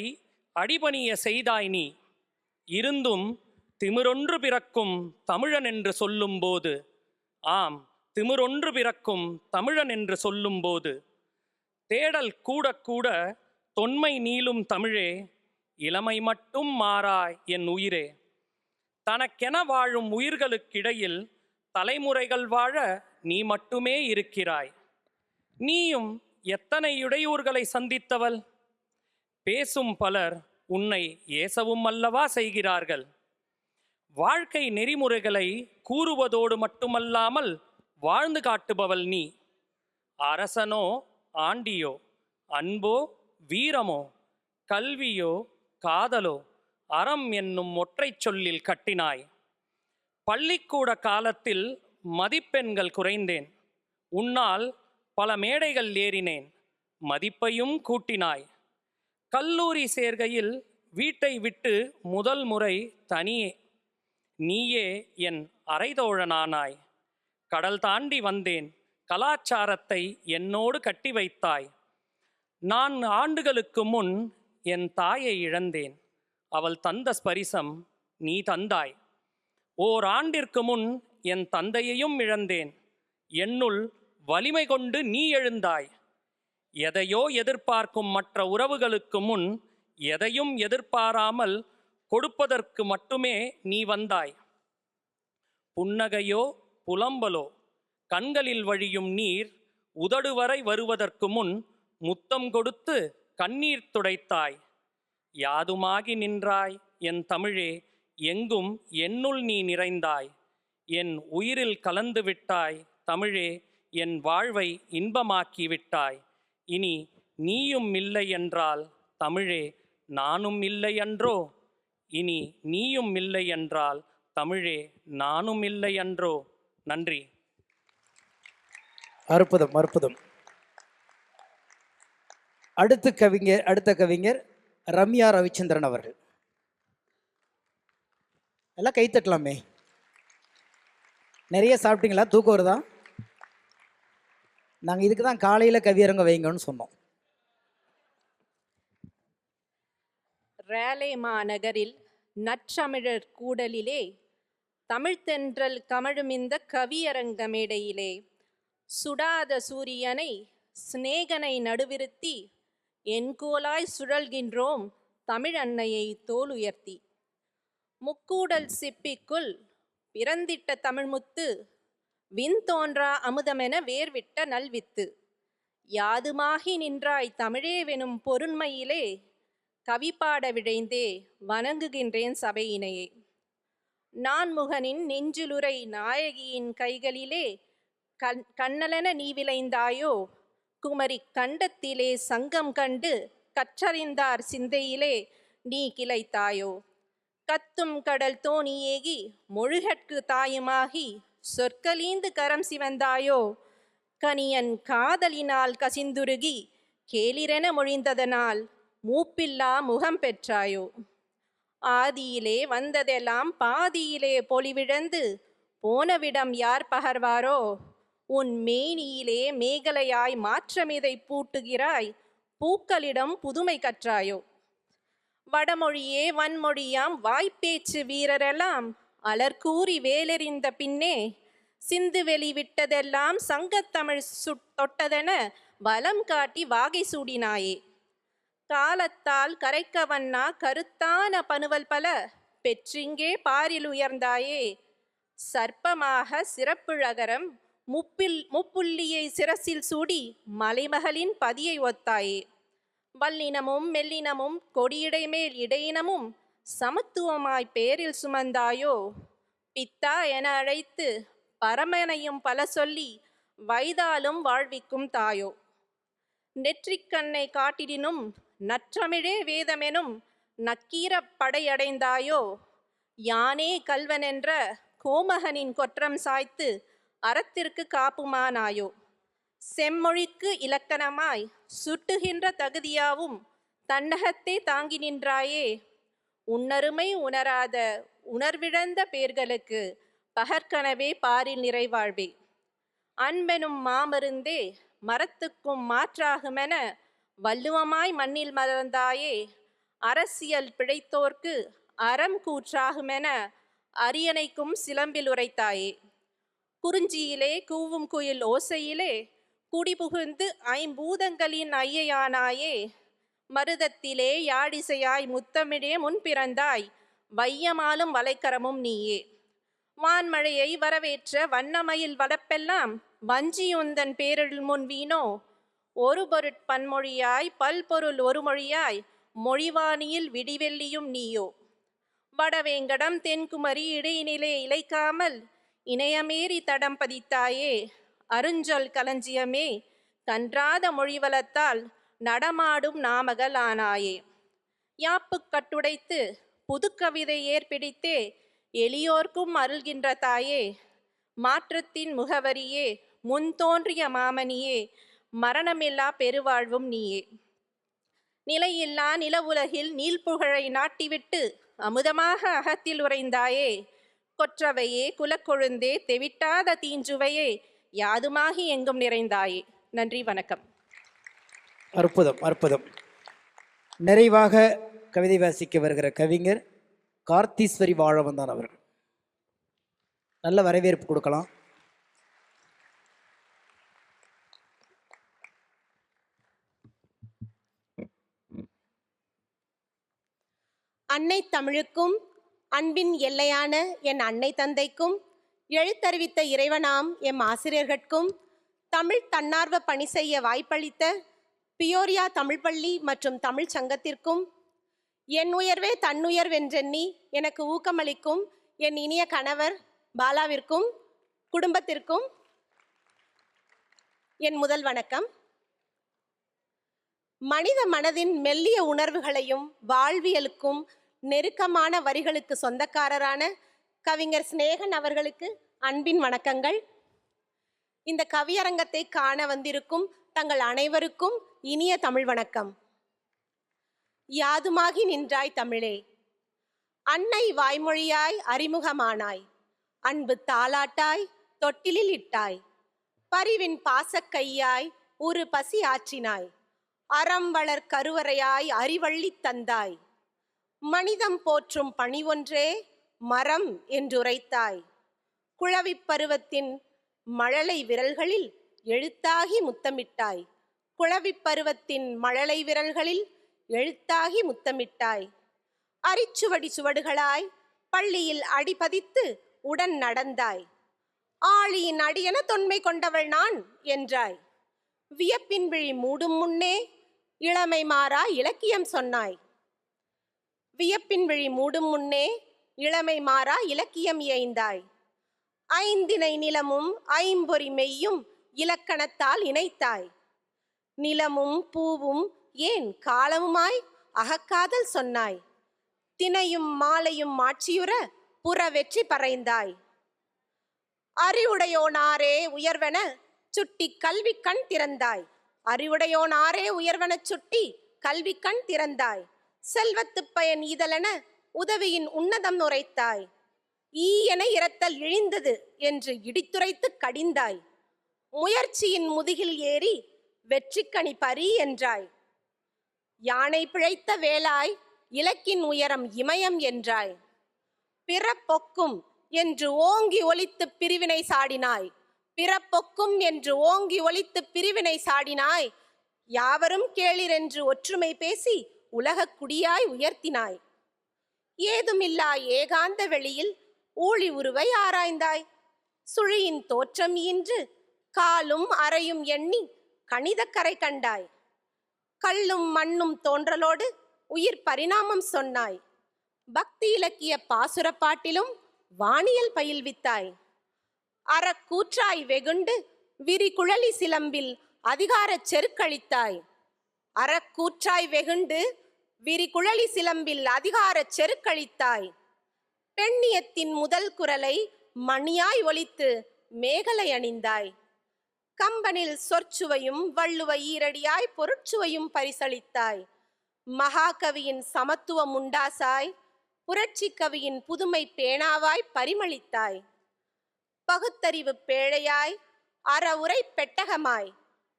அடிபணிய செய்தாய் நீ. இருந்தும் திமிரொன்று பிறக்கும் தமிழன் என்று சொல்லும்போது, ஆம் திமிரொன்று பிறக்கும் தமிழன் என்று சொல்லும்போது, தேடல் கூட கூட தொன்மை நீளும் தமிழே, இளமை மட்டும் மாறாய் என் உயிரே. தனக்கென வாழும் உயிர்களுக்கிடையில் தலைமுறைகள் வாழ நீ மட்டுமே இருக்கிறாய். நீயும் எத்தனை இடையூறுகளை சந்தித்தவள். பேசும் பலர் உன்னை ஏசவும் அல்லவா செய்கிறார்கள். வாழ்க்கை நெறிமுறைகளை கூறுவதோடு மட்டுமல்லாமல் வாழ்ந்து காட்டுபவள் நீ. அரசனோ ஆண்டியோ, அன்போ வீரமோ, கல்வியோ காதலோ அறம் என்னும் ஒற்றைச் சொல்லில் கட்டினாய். பள்ளிக்கூட காலத்தில் மதிப்பெண்கள் குறைந்தேன். உன்னால் பல மேடைகள் ஏறினேன். மதிப்பையும் கூட்டினாய். கல்லூரி சேர்கையில் வீட்டை விட்டு முதல் முறை தனியே. நீயே என் அரைதோழனானாய். கடல் தாண்டி வந்தேன். கலாச்சாரத்தை என்னோடு கட்டி வைத்தாய். 4 ஆண்டுகளுக்கு முன் என் தாயை இழந்தேன். அவள் தந்த ஸ்பரிசம் நீ தந்தாய். ஓராண்டிற்கு முன் என் தந்தையையும் இழந்தேன். என்னுள் வலிமை கொண்டு நீ எழுந்தாய். எதையோ எதிர்பார்க்கும் மற்ற உறவுகளுக்கு முன் எதையும் எதிர்பாராமல் கொடுப்பதற்கு மட்டுமே நீ வந்தாய். புன்னகையோ புலம்பலோ கண்களில் வழியும் நீர் உதடு வரை வருவதற்கு முன் முத்தம் கொடுத்து கண்ணீர் துடைத்தாய். யாதுமாகி நின்றாய் என் தமிழே, எங்கும் என்னுள் நீ நிறைந்தாய். என் உயிரில் கலந்து விட்டாய் தமிழே, என் வாழ்வை இன்பமாக்கி விட்டாய். இனி நீயும் இல்லை என்றால் தமிழே நானும் இல்லை அன்றோ? இனி நீயும் இல்லை என்றால் தமிழே நானும் இல்லை அன்றோ? நன்றி. அற்புதம், அற்புதம். அடுத்த கவிஞர் ரம்யா ரவிச்சந்திரன் அவர்கள். எல்லாம் கைத்தட்டலாமே. நிறைய சாப்பிட்டீங்களா? தூக்கம் வருதா? நாங்கள் இதுக்கு தான் காலையில் கவியரங்க வைங்கன்னு சொன்னோம். ரேலே மாநகரில் நற்றமிழர் கூடலிலே தமிழ்த்தென்றல் கமழுமிந்த கவியரங்க மேடையிலே சுடாத சூரியனை சிநேகனை நடுவிருத்தி என்கோலாய் சுழல்கின்றோம் தமிழ் அன்னையை தோலுயர்த்தி. முக்கூடல் சிப்பிக்குள் பிறந்திட்ட தமிழ்முத்து விண் தோன்றா அமுதமென வேர்விட்ட நல்வித்து. யாதுமாகி நின்றாய் தமிழேவெனும் பொருண்மையிலே கவிப்பாட விழைந்தே வணங்குகின்றேன் சபையினையே. நான்முகனின் நெஞ்சிலுரை நாயகியின் கைகளிலே கண்ணலென நீ விளைந்தாயோ, குமரி கண்டத்திலே சங்கம் கண்டு கற்றறிந்தார் சிந்தையிலே நீ கிளைத்தாயோ. கத்தும் கடல் தோணியேகி மொழுகற்கு தாயுமாகி சொற்கலீந்து கரம் சிவந்தாயோ. கனியன் காதலினால் கசிந்துருகி கேளிரென மொழிந்ததனால் மூப்பில்லா முகம் பெற்றாயோ. ஆதியிலே வந்ததெல்லாம் பாதியிலே பொலிவிழந்து போனவிடம் யார் பகர்வாரோ. உன் மேனியிலே மேகலையாய் மாற்றமிதை பூட்டுகிறாய், பூக்களிடம் புதுமை கற்றாயோ. வடமொழியே வன்மொழியாம் வாய்ப்பேச்சு வீரரெல்லாம் அலர்கூறி வேலெறிந்த பின்னே சிந்து வெளிவிட்டதெல்லாம் சங்கத்தமிழ் தொட்டதென வலம் காட்டி வாகை சூடினாயே. காலத்தால் கரைக்கவண்ணா கருத்தான பனுவல் பல பெற்றிங்கே பாரில் உயர்ந்தாயே. சர்ப்பமாக சிறப்புழகரம் முப்புள்ளியை சிரசில் சூடி மலைமகளின் பதியை ஒத்தாயே. வல்லினமும் மெல்லினமும் கொடியிடை மேல் இடையினமும் சமத்துவமாய் பேரில் சுமந்தாயோ. பித்தா என அழைத்து பரமனையும் பல சொல்லி வைதாலும் வாழ்விக்கும் தாயோ. நெற்றிக்கண்ணை காட்டிடினும் நற்றமிழே வேதமெனும் நக்கீர படையடைந்தாயோ. யானே கல்வனென்ற கோமகனின் கொற்றம் சாய்த்து அறத்திற்கு காப்புமானாயோ. செம்மொழிக்கு இலக்கணமாய் சுட்டுகின்ற தகுதியாவும் தன்னகத்தே தாங்கி நின்றாயே. உன்னருமை உணராத உணர்விழந்த பேர்களுக்கு பகற்கனவே பாரில் நிறைவாழ்வே. அன்பெனும் மாமருந்தே மரத்துக்கும் மாற்றாகுமென வள்ளுவமாய் மண்ணில் மலர்ந்தாயே. அரசியல் பிழைத்தோர்க்கு அறம் கூற்றாகுமென அரியணைக்கும் சிலம்பில் உரைத்தாயே. குறிஞ்சியிலே கூவும் குயில் ஓசையிலே குடிபுகுந்து ஐம்பூதங்களின் ஐயையானாயே. மருதத்திலே யாழிசையாய் முத்தமிழே முன் பிறந்தாய், வையமாலும் வலைக்கரமும் நீயே. வான்மழையை வரவேற்ற வண்ணமயில் வடப்பெல்லாம் வஞ்சியுந்தன் பேரில் முன் வீணோ. ஒரு பொருட்பன்மொழியாய் பல்பொருள் ஒரு மொழியாய் மொழிவாணியில் விடிவெள்ளியும் நீயோ. வடவேங்கடம் தென்குமரி இடையினிலே இழைக்காமல் இணையமேறி தடம் பதித்தாயே. அருஞ்சொல் களஞ்சியமே கன்றாத மொழிவளத்தால் நடமாடும் நாமகள் ஆனாயே. யாப்பு கட்டுடைத்து புதுக்கவிதை ஏற்பிடித்தே எளியோர்க்கும் அருள்கின்ற தாயே. மாற்றத்தின் முகவரியே முன் தோன்றிய மாமணியே, மரணமில்லா பெருவாழ்வும் நீயே. நிலையில்லா நிலவுலகில் நீள்புகழை நாட்டிவிட்டு அமுதமாக அகத்தில் உறைந்தாயே. கொற்றவையே குலக்கொழுந்தே தெவிட்டாத தீஞ்சுவையே யாதுமாகி எங்கும் நிறைந்தாயே. நன்றி, வணக்கம். அற்புதம், அற்புதம். நிறைவாக கவிதை வாசிக்க வருகிற கவிஞர் கார்த்தீஸ்வரி வாழவந்தான் அவர்கள். நல்ல வரவேற்பு கொடுக்கலாம். அன்னை தமிழுக்கும் அன்பின் எல்லையான என் அன்னை தந்தைக்கும் எழுத்தறிவித்த இறைவனாம் எம் ஆசிரியர்கட்கும் தமிழ் தன்னார்வ பணி செய்ய வாய்ப்பளித்த பியோரியா தமிழ் பள்ளி மற்றும் தமிழ் சங்கத்திற்கும் என் உயர்வே தன்னுயர்வென்றெண்ணி எனக்கு ஊக்கமளிக்கும் என் இனிய கணவர் பாலாவிற்கும் குடும்பத்திற்கும் என் முதல் வணக்கம். மனித மனதின் மெல்லிய உணர்வுகளையும் வாழ்வியலுக்கும் நெருக்கமான வரிகளுக்கு சொந்தக்காரரான கவிஞர் சிநேகன் அவர்களுக்கு அன்பின் வணக்கங்கள். இந்த கவியரங்கத்தை காண வந்திருக்கும் தங்கள் அனைவருக்கும் இனிய தமிழ் வணக்கம். யாதுமாகி நின்றாய் தமிழே, அன்னை வாய்மொழியாய் அறிமுகமானாய், அன்பு தாலாட்டாய் தொட்டிலில் இட்டாய், பரிவின் பாசக்கையாய் ஒரு பசி ஆற்றினாய், அறம் வளர் கருவறையாய் அறிவள்ளி தந்தாய், மனிதம் போற்றும் பணிவொன்றே மரம் என்றுரைத்தாய், குழவிப் பருவத்தின் மழலை விரல்களில் எழுத்தாகி முத்தமிட்டாய், குழவிப் பருவத்தின் மழலை விரல்களில் எழுத்தாகி முத்தமிட்டாய், அரிச்சுவடி சுவடுகளாய் பள்ளியில் அடிபதித்து உடன் நடந்தாய், ஆழியின் அடியென தொன்மை கொண்டவள் நான் என்றாய், வியப்பின் விழி மூடும் முன்னே இளமை மாறா இலக்கியம் சொன்னாய், வியப்பின் விழி மூடும் முன்னே இளமை மாறா இலக்கியம் இயைந்தாய், ஐந்திணை நிலமும் ஐம்பொறி மெய்யும் இலக்கணத்தால் இணைத்தாய், நிலமும் பூவும் ஏன் காலமுமாய் அகக்காதல் சொன்னாய், தினையும் மாலையும் மாட்சியுற புற வெற்றி பறைந்தாய், அறிவுடையோனாரே உயர்வென சுட்டி கல்வி கண் திறந்தாய், அறிவுடையோனாரே உயர்வென சுட்டி கல்வி கண் திறந்தாய், செல்வத்து பயன் ஈதலென உதவியின் உன்னதம் நுரைத்தாய், ஈயென இரத்தல் இழிந்தது என்று இடித்துரைத்து கடிந்தாய், முயற்சியின் முதுகில் ஏறி வெற்றிக்கனி பறி என்றாய், யானை பிழைத்த வேலாய் இலக்கின் உயரம் இமயம் என்றாய், பிறப்பொக்கும் என்று ஓங்கி ஒலித்து பிரிவினை சாடினாய், பிறப்பொக்கும் என்று ஓங்கி ஒலித்து பிரிவினை சாடினாய், யாவரும் கேளிர் என்று ஒற்றுமை பேசி உலகக் குடியாய் உயர்த்தினாய், ஏதுமில்லா ஏகாந்த வெளியில் ஊழி உருவை ஆராய்ந்தாய், சுழியின் தோற்றம் ஈன்று காலும் அறையும் எண்ணி கணிதக்கரை கண்டாய், கல்லும் மண்ணும் தோன்றலோடு உயிர் பரிணாமம் சொன்னாய், பக்தி இலக்கிய பாசுரப்பாட்டிலும் வானியல் பயில்வித்தாய், அறக்கூற்றாய் வெகுண்டு விரிகுழலி சிலம்பில் அதிகாரச் செருக்களித்தாய், அறக்கூற்றாய் வெகுண்டு விரிகுழலி சிலம்பில் அதிகாரச் செருக்களித்தாய், பெண்ணியத்தின் முதல் குரலை மணியாய் ஒலித்து மேகலை அணிந்தாய், கம்பனில் சொற்சுவையும் வள்ளுவ ஈரடியாய் பொருட்சுவையும் பரிசளித்தாய், மகாகவியின் சமத்துவம் உண்டாசாய், புரட்சி கவியின் புதுமை பேணாவாய் பரிமளித்தாய், பகுத்தறிவு பேழையாய் அறவுரை பெட்டகமாய்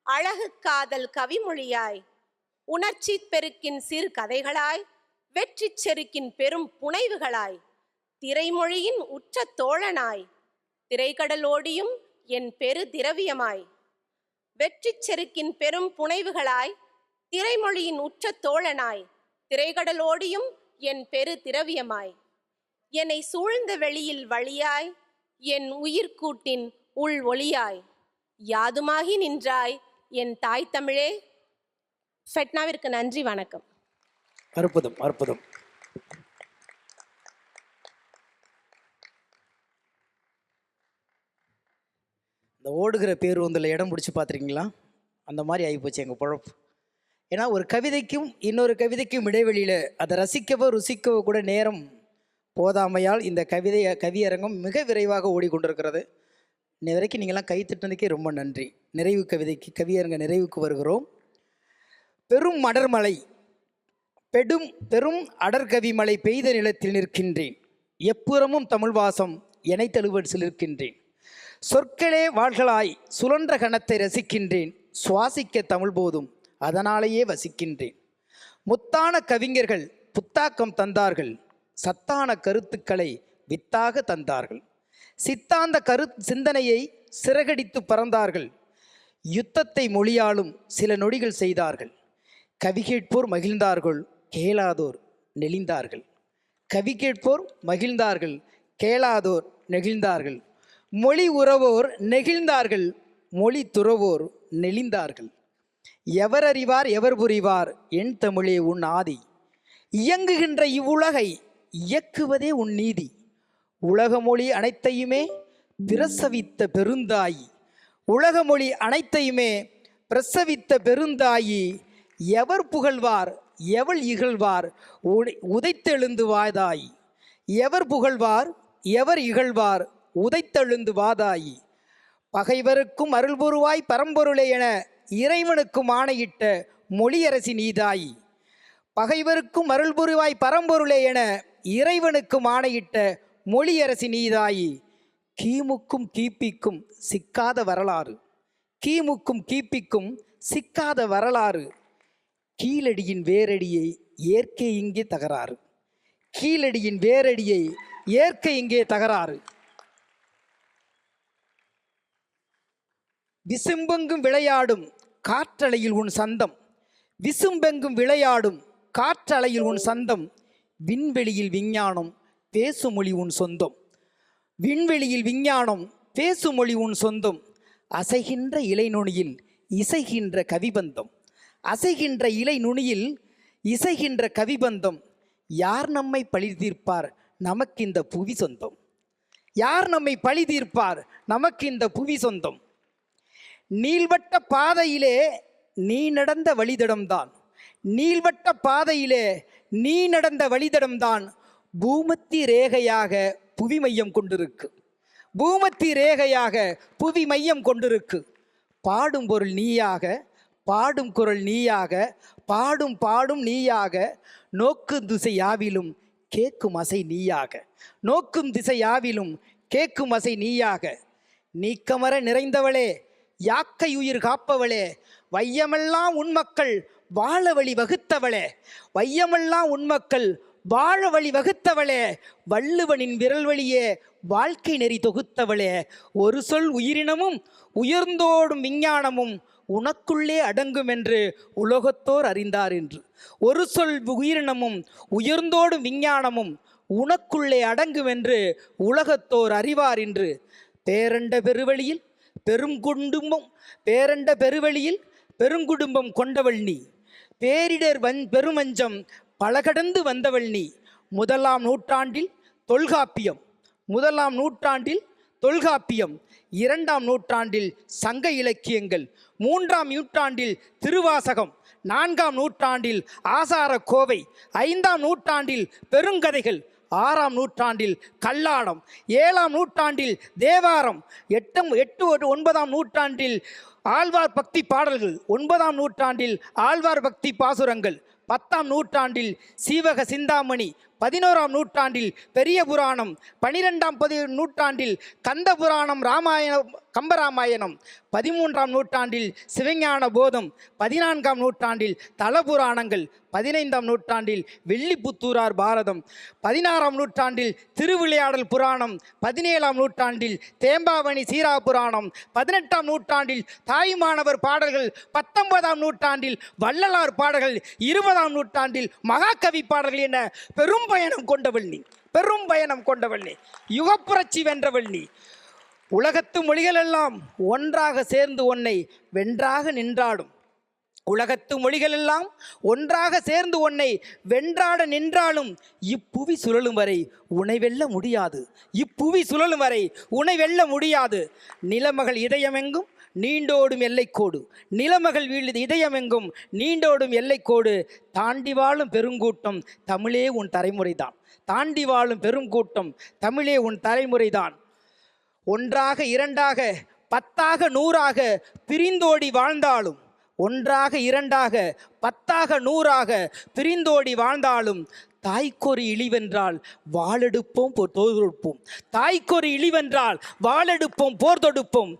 அழகு காதல் கவிமொழியாய், உணர்ச்சி பெருக்கின் சிறு கதைகளாய் வெற்றி செருக்கின் பெரும் புனைவுகளாய், திரைமொழியின் உற்ற தோழனாய் திரைக்கடலோடியும் என் பெரு திரவியமாய், வெற்றி செருக்கின் பெரும் புனைவுகளாய் திரைமொழியின் உற்ற தோழனாய் திரைக்கடலோடியும் என் பெரு திரவியமாய், என்னை சூழ்ந்த வெளியில் வழியாய் என் உயிர்கூட்டின் உள் ஒளியாய், யாதுமாகி நின்றாய் என் தாய் தமிழே. ஃபெட்னாவிற்கு நன்றி, வணக்கம். அற்புதம், அற்புதம். இந்த ஓடுகிற பேருந்தில் இடம் பிடிச்சி பார்த்துருக்கீங்களா? அந்த மாதிரி ஆகிப்போச்சு எங்கள் பொழப்பு. ஏன்னா ஒரு கவிதைக்கும் இன்னொரு கவிதைக்கும் இடைவெளியில் அதை ரசிக்கவோ ருசிக்கவோ கூட நேரம் போதாமையால் இந்த கவியரங்கம் மிக விரைவாக ஓடிக்கொண்டிருக்கிறது. இன்னை வரைக்கும் நீங்கள்லாம் கை தட்டினதுக்கே ரொம்ப நன்றி. நிறைவு கவியரங்க நிறைவுக்கு வருகிறோம். பெரும் அடர்மலை பெரும் அடர்கவி மலை பெய்த நிலத்தில் நிற்கின்றேன், எப்புறமும் தமிழ் வாசம் எனை தழுவல் சிலிர்க்கின்றேன், சொற்களே வாள்களாய் சுழன்ற கணத்தை ரசிக்கின்றேன், சுவாசிக்க தமிழ் போதும் அதனாலேயே வசிக்கின்றேன், முத்தான கவிஞர்கள் புத்தாக்கம் தந்தார்கள், சத்தான கருத்துக்களை வித்தாக தந்தார்கள், சித்தாந்த சிந்தனையை சிறகடித்து பறந்தார்கள், யுத்தத்தை மொழியாலும் சில நொடிகள் செய்தார்கள், கவி கேட்போர் மகிழ்ந்தார்கள், கேளாதோர் நெளிந்தார்கள், கவி கேட்போர் மகிழ்ந்தார்கள், கேளாதோர் நெகிழ்ந்தார்கள், மொழி உறவோர் நெகிழ்ந்தார்கள், மொழி துறவோர் நெளிந்தார்கள், எவர் அறிவார் எவர் புரிவார் என் தமிழே உன் ஆதி, இயங்குகின்ற இவ்வுலகை இயக்குவதே உன் நீதி. உலக மொழி அனைத்தையுமே பிரசவித்த பெருந்தாயி. உலக மொழி அனைத்தையுமே பிரசவித்த பெருந்தாயி. எவர் புகழ்வார் எவள் இகழ்வார் உதைத்தெழுந்து வாதாயி. எவர் புகழ்வார் எவர் இகழ்வார் உதைத்தெழுந்து வாதாயி. பகைவருக்கும் அருள்பொருவாய் பரம்பொருளே என இறைவனுக்கும் ஆணையிட்ட மொழியரசி நீதாயி. பகைவருக்கும் அருள்புரிவாய் பரம்பொருளே என இறைவனுக்கும் ஆணையிட்ட மொழியரசி நீதாயி. கிமுக்கும் கிபிக்கும் சிக்காத வரலாறு. கிமுக்கும் கிபிக்கும் சிக்காத வரலாறு. கீழடியின் வேரடியை ஏற்க இங்கே தகராறு. கீழடியின் வேரடியை ஏற்க இங்கே தகராறு. விசும்பெங்கும் விளையாடும் காற்றலையில் உன் சந்தம். விசும்பெங்கும் விளையாடும் காற்றலையில் உன் சந்தம். விண்வெளியில் விஞ்ஞானம் பேசுமொழி உன் சொந்தம். விண்வெளியில் விஞ்ஞானம் பேசுமொழி உன் சொந்தம். அசைகின்ற இலை நுனியில் இசைகின்ற கவிபந்தம். அசைகின்ற இலை நுனியில் இசைகின்ற கவிபந்தம். யார் நம்மை பழி தீர்ப்பார் நமக்கு இந்த புவி சொந்தம். யார் நம்மை பழி தீர்ப்பார் நமக்கு இந்த புவி சொந்தம். நீள்வட்ட பாதையிலே நீ நடந்த வழித்தடம்தான். நீள்வட்ட பாதையிலே நீ நடந்த வழித்தடம்தான். பூமத்தி ரேகையாக புவி மையம் கொண்டிருக்கு. பூமத்தி ரேகையாக புவி மையம் கொண்டிருக்கு. பாடும் பொருள் நீயாக பாடும் குரல் நீயாக பாடும் பாடும் நீயாக. நோக்கும் திசை யாவிலும் கேட்கும் அசை நீயாக. நோக்கும் திசை யாவிலும் கேட்கும் அசை நீயாக. நீக்கமர நிறைந்தவளே யாக்கை உயிர் காப்பவளே. வையமெல்லாம் உன் மக்கள் வாழ வழி வகுத்தவளே. வையமெல்லாம் உன் மக்கள் வாழ வழி வகுத்தவளே. வள்ளுவனின் விரல் வழியே வாழ்க்கை நெறி தொகுத்தவளே. ஒரு சொல் உயிரினமும் உயர்ந்தோடும் விஞ்ஞானமும் உனக்குள்ளே அடங்கும் என்று உலகத்தோர் அறிந்தார் என்று. ஒரு சொல் உயிரினமும் உயர்ந்தோடும் விஞ்ஞானமும் உனக்குள்ளே அடங்கும் என்று உலகத்தோர் அறிவார் என்று. பேரண்ட பெருவழியில் பெருங்குடும்பம் பேரண்ட பெருவழியில் பெருங்குடும்பம் கொண்டவள் நீ. பேரிடர் பெருமஞ்சம் பலகடந்து வந்தவள் நீ. முதலாம் நூற்றாண்டில் தொல்காப்பியம். முதலாம் நூற்றாண்டில் தொல்காப்பியம். 2ஆம் நூற்றாண்டில் சங்க இலக்கியங்கள். 3ஆம் நூற்றாண்டில் திருவாசகம். 4ஆம் நூற்றாண்டில் ஆசார கோவை. 5ஆம் நூற்றாண்டில் பெருங்கதைகள். 6ஆம் நூற்றாண்டில் கல்லாடம். 7ஆம் நூற்றாண்டில் தேவாரம். 9ஆம் நூற்றாண்டில் ஆழ்வார் பக்தி பாடல்கள். 9ஆம் நூற்றாண்டில் ஆழ்வார் பக்தி பாசுரங்கள். 10ஆம் நூற்றாண்டில் சீவக சிந்தாமணி. 11ஆம் நூற்றாண்டில் பெரிய புராணம். 12ஆம் நூற்றாண்டில் கந்த புராணம் ராமாயணம் கம்பராமாயணம். 13ஆம் நூற்றாண்டில் சிவஞான போதம். 14ஆம் நூற்றாண்டில் தல புராணங்கள். 15ஆம் நூற்றாண்டில் வெள்ளிப்புத்தூரார் பாரதம். 16ஆம் நூற்றாண்டில் திருவிளையாடல் புராணம். 17ஆம் நூற்றாண்டில் தேம்பாவணி சீரா புராணம். 18ஆம் நூற்றாண்டில் தாய்மானவர் பாடல்கள். 19ஆம் நூற்றாண்டில் வள்ளலார் பாடல்கள். 20ஆம் நூற்றாண்டில் மகாகவி பாடல்கள் என பெரும் பயணம் கொண்டவள் நீ. பெரும் பயணம் கொண்டவள் நீ. யுகப்புரட்சி வென்றவள் நீ. உலகத்து மொழிகளெல்லாம் ஒன்றாக சேர்ந்து உன்னை வென்றாக நின்றாடும். உலகத்து மொழிகளெல்லாம் ஒன்றாக சேர்ந்து உன்னை வென்றாட நின்றாலும் இப்புவி சுழலும் வரை உன்னை வெல்ல முடியாது. இப்புவி சுழலும் வரை உன்னை வெல்ல முடியாது. நிலமகள் இதயமெங்கும் நீண்டோடும் எல்லைக்கோடு. நிலமகள் இதயமெங்கும் நீண்டோடும் எல்லைக்கோடு. தாண்டி வாழும் பெருங்கூட்டம் தமிழே உன் தலைமுறைதான். தாண்டி வாழும் பெருங்கூட்டம் தமிழே உன் தலைமுறைதான். ஒன்றாக இரண்டாக 10ஆக 100ஆக பிரிந்தோடி வாழ்ந்தாலும். ஒன்றாக இரண்டாக 10ஆக 100ஆக பிரிந்தோடி வாழ்ந்தாலும் தாய்க்கொரு இழிவென்றால் வாளெடுப்போம் போர் தொடுப்போம். தாய்க்கொரு இழிவென்றால் வாளெடுப்போம் போர் தொடுப்போம்.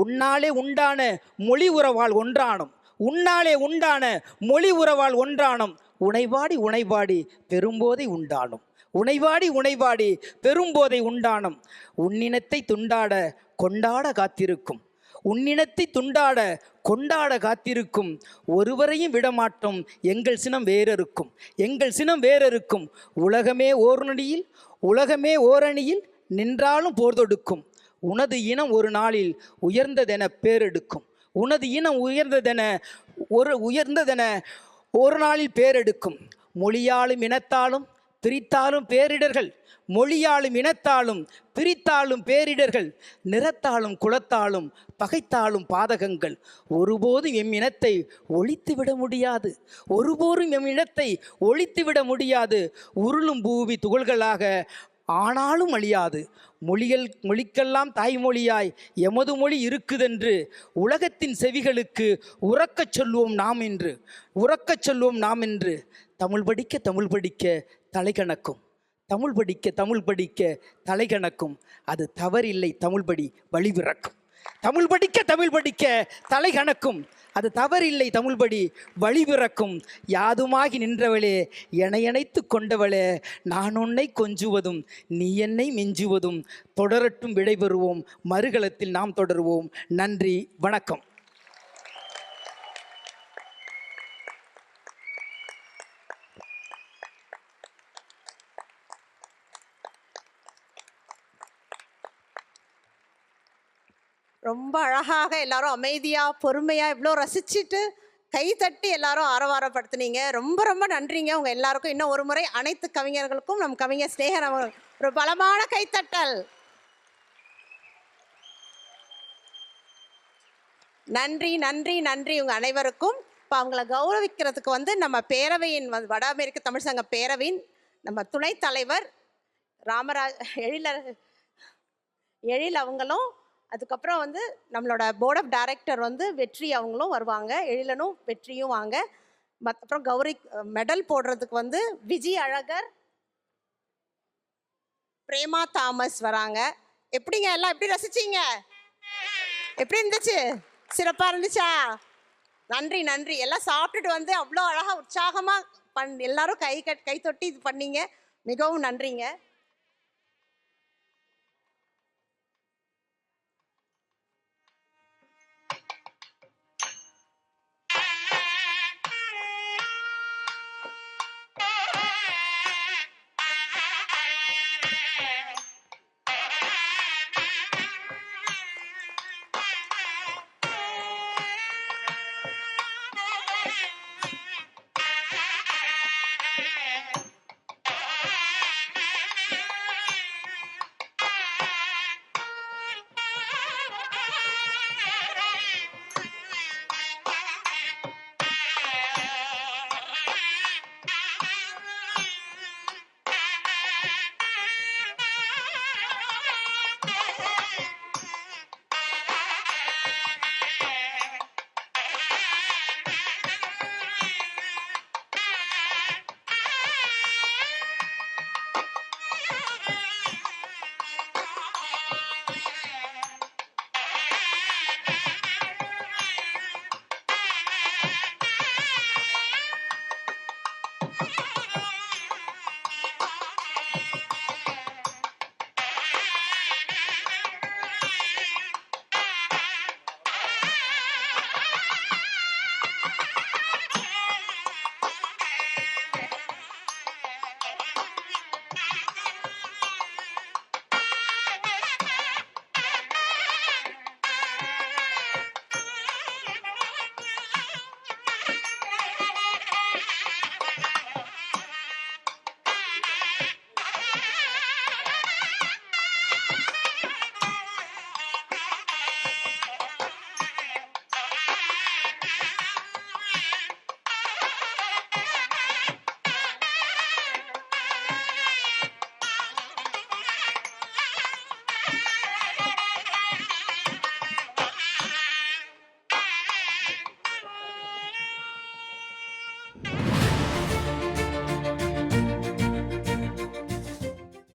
உன்னாலே உண்டான மொழி உறவால் ஒன்றானோம். உன்னாலே உண்டான மொழி உறவால் ஒன்றானோம். உனைவாடி உனைவாடி பெரும்போதை உண்டானோம். உனைவாடி உனைவாடி பெரும்போதை உண்டானோம். உன்னினத்தை துண்டாட கொண்டாட காத்திருக்கும். உன்னினத்தை துண்டாட கொண்டாட காத்திருக்கும். ஒருவரையும் விடமாட்டோம் எங்கள் சினம் வேறறுக்கும். எங்கள் சினம் வேறறுக்கும். உலகமே ஓர் நொடியில் உலகமே ஓரணியில் நின்றாலும் போர் தொடுக்கும். உனது இனம் ஒரு நாளில் உயர்ந்ததென பேரெடுக்கும். உனது இனம் உயர்ந்ததென ஒரு நாளில் பேரெடுக்கும். மொழியாலும் இனத்தாலும் பிரித்தாலும் பேரிடர்கள், மொழியாலும் இனத்தாலும் பிரித்தாலும் பேரிடர்கள், நிறத்தாலும் குலத்தாலும் பகைத்தாலும் பாதகங்கள், ஒருபோதும் எம் இனத்தை ஒழித்துவிட முடியாது, ஒருபோதும் எம் இனத்தை ஒழித்துவிட முடியாது. உருளும் பூமி துகள்களாக ஆனாலும் அழியாது. மொழிக்கெல்லாம் தாய்மொழியாய் எமது மொழி இருக்குதென்று உலகத்தின் செவிகளுக்கு உறக்கச் சொல்வோம் நாம் என்று, உறக்கச் சொல்வோம் நாம் என்று. தமிழ் படிக்க தமிழ் படிக்க தலைகணக்கும், தமிழ் படிக்க தமிழ் படிக்க தலைகணக்கும். அது தவறில்லை, தமிழ்படி வழிபிறக்கும். தமிழ் படிக்க தமிழ் படிக்க தலைகணக்கும், அது தவறில்லை, தமிழ்படி வழிபிறக்கும். யாதுமாகி நின்றவளே, எனையணைத்து கொண்டவளே, நான் உன்னை கொஞ்சுவதும் நீ என்னை மிஞ்சுவதும் தொடரட்டும், விடைபெறுவோம், மறுகளத்தில் நாம் தொடருவோம். நன்றி, வணக்கம். ரொம்ப அழகாக எல்லாரும் அமைதியாக பொறுமையாக இவ்வளோ ரசிச்சுட்டு கை தட்டி எல்லாரும் ஆரவாரப்படுத்துனீங்க. ரொம்ப ரொம்ப நன்றிங்க உங்கள் எல்லாருக்கும். இன்னும் ஒரு முறை அனைத்து கவிஞர்களுக்கும் நம் கவிஞர் ஸ்நேகன் அவர்கள் ஒரு பலமான கைத்தட்டல். நன்றி நன்றி நன்றி உங்கள் அனைவருக்கும். இப்போ அவங்கள கௌரவிக்கிறதுக்கு வந்து நம்ம பேரவையின் வட அமெரிக்க தமிழ் சங்க பேரவையின் நம்ம துணைத் தலைவர் எழில் அவங்களும், அதுக்கப்புறம் வந்து நம்மளோட போர்ட் ஆஃப் டைரக்டர் வந்து வெற்றி அவங்களும் வருவாங்க. எழிலனும் வெற்றியும் வாங்க. அப்புறம் கௌரி மெடல் போடுறதுக்கு வந்து விஜய் அழகர், பிரேமா தாமஸ் வராங்க. எப்படிங்க எல்லாம் எப்படி ரசிச்சிங்க? எப்படி இருந்துச்சு? சிறப்பாக இருந்துச்சா? நன்றி நன்றி. எல்லாம் சாப்பிட்டுட்டு வந்து அவ்வளோ அழகாக உற்சாகமாக எல்லாரும் கை தொட்டி இது பண்ணீங்க. மிகவும் நன்றிங்க.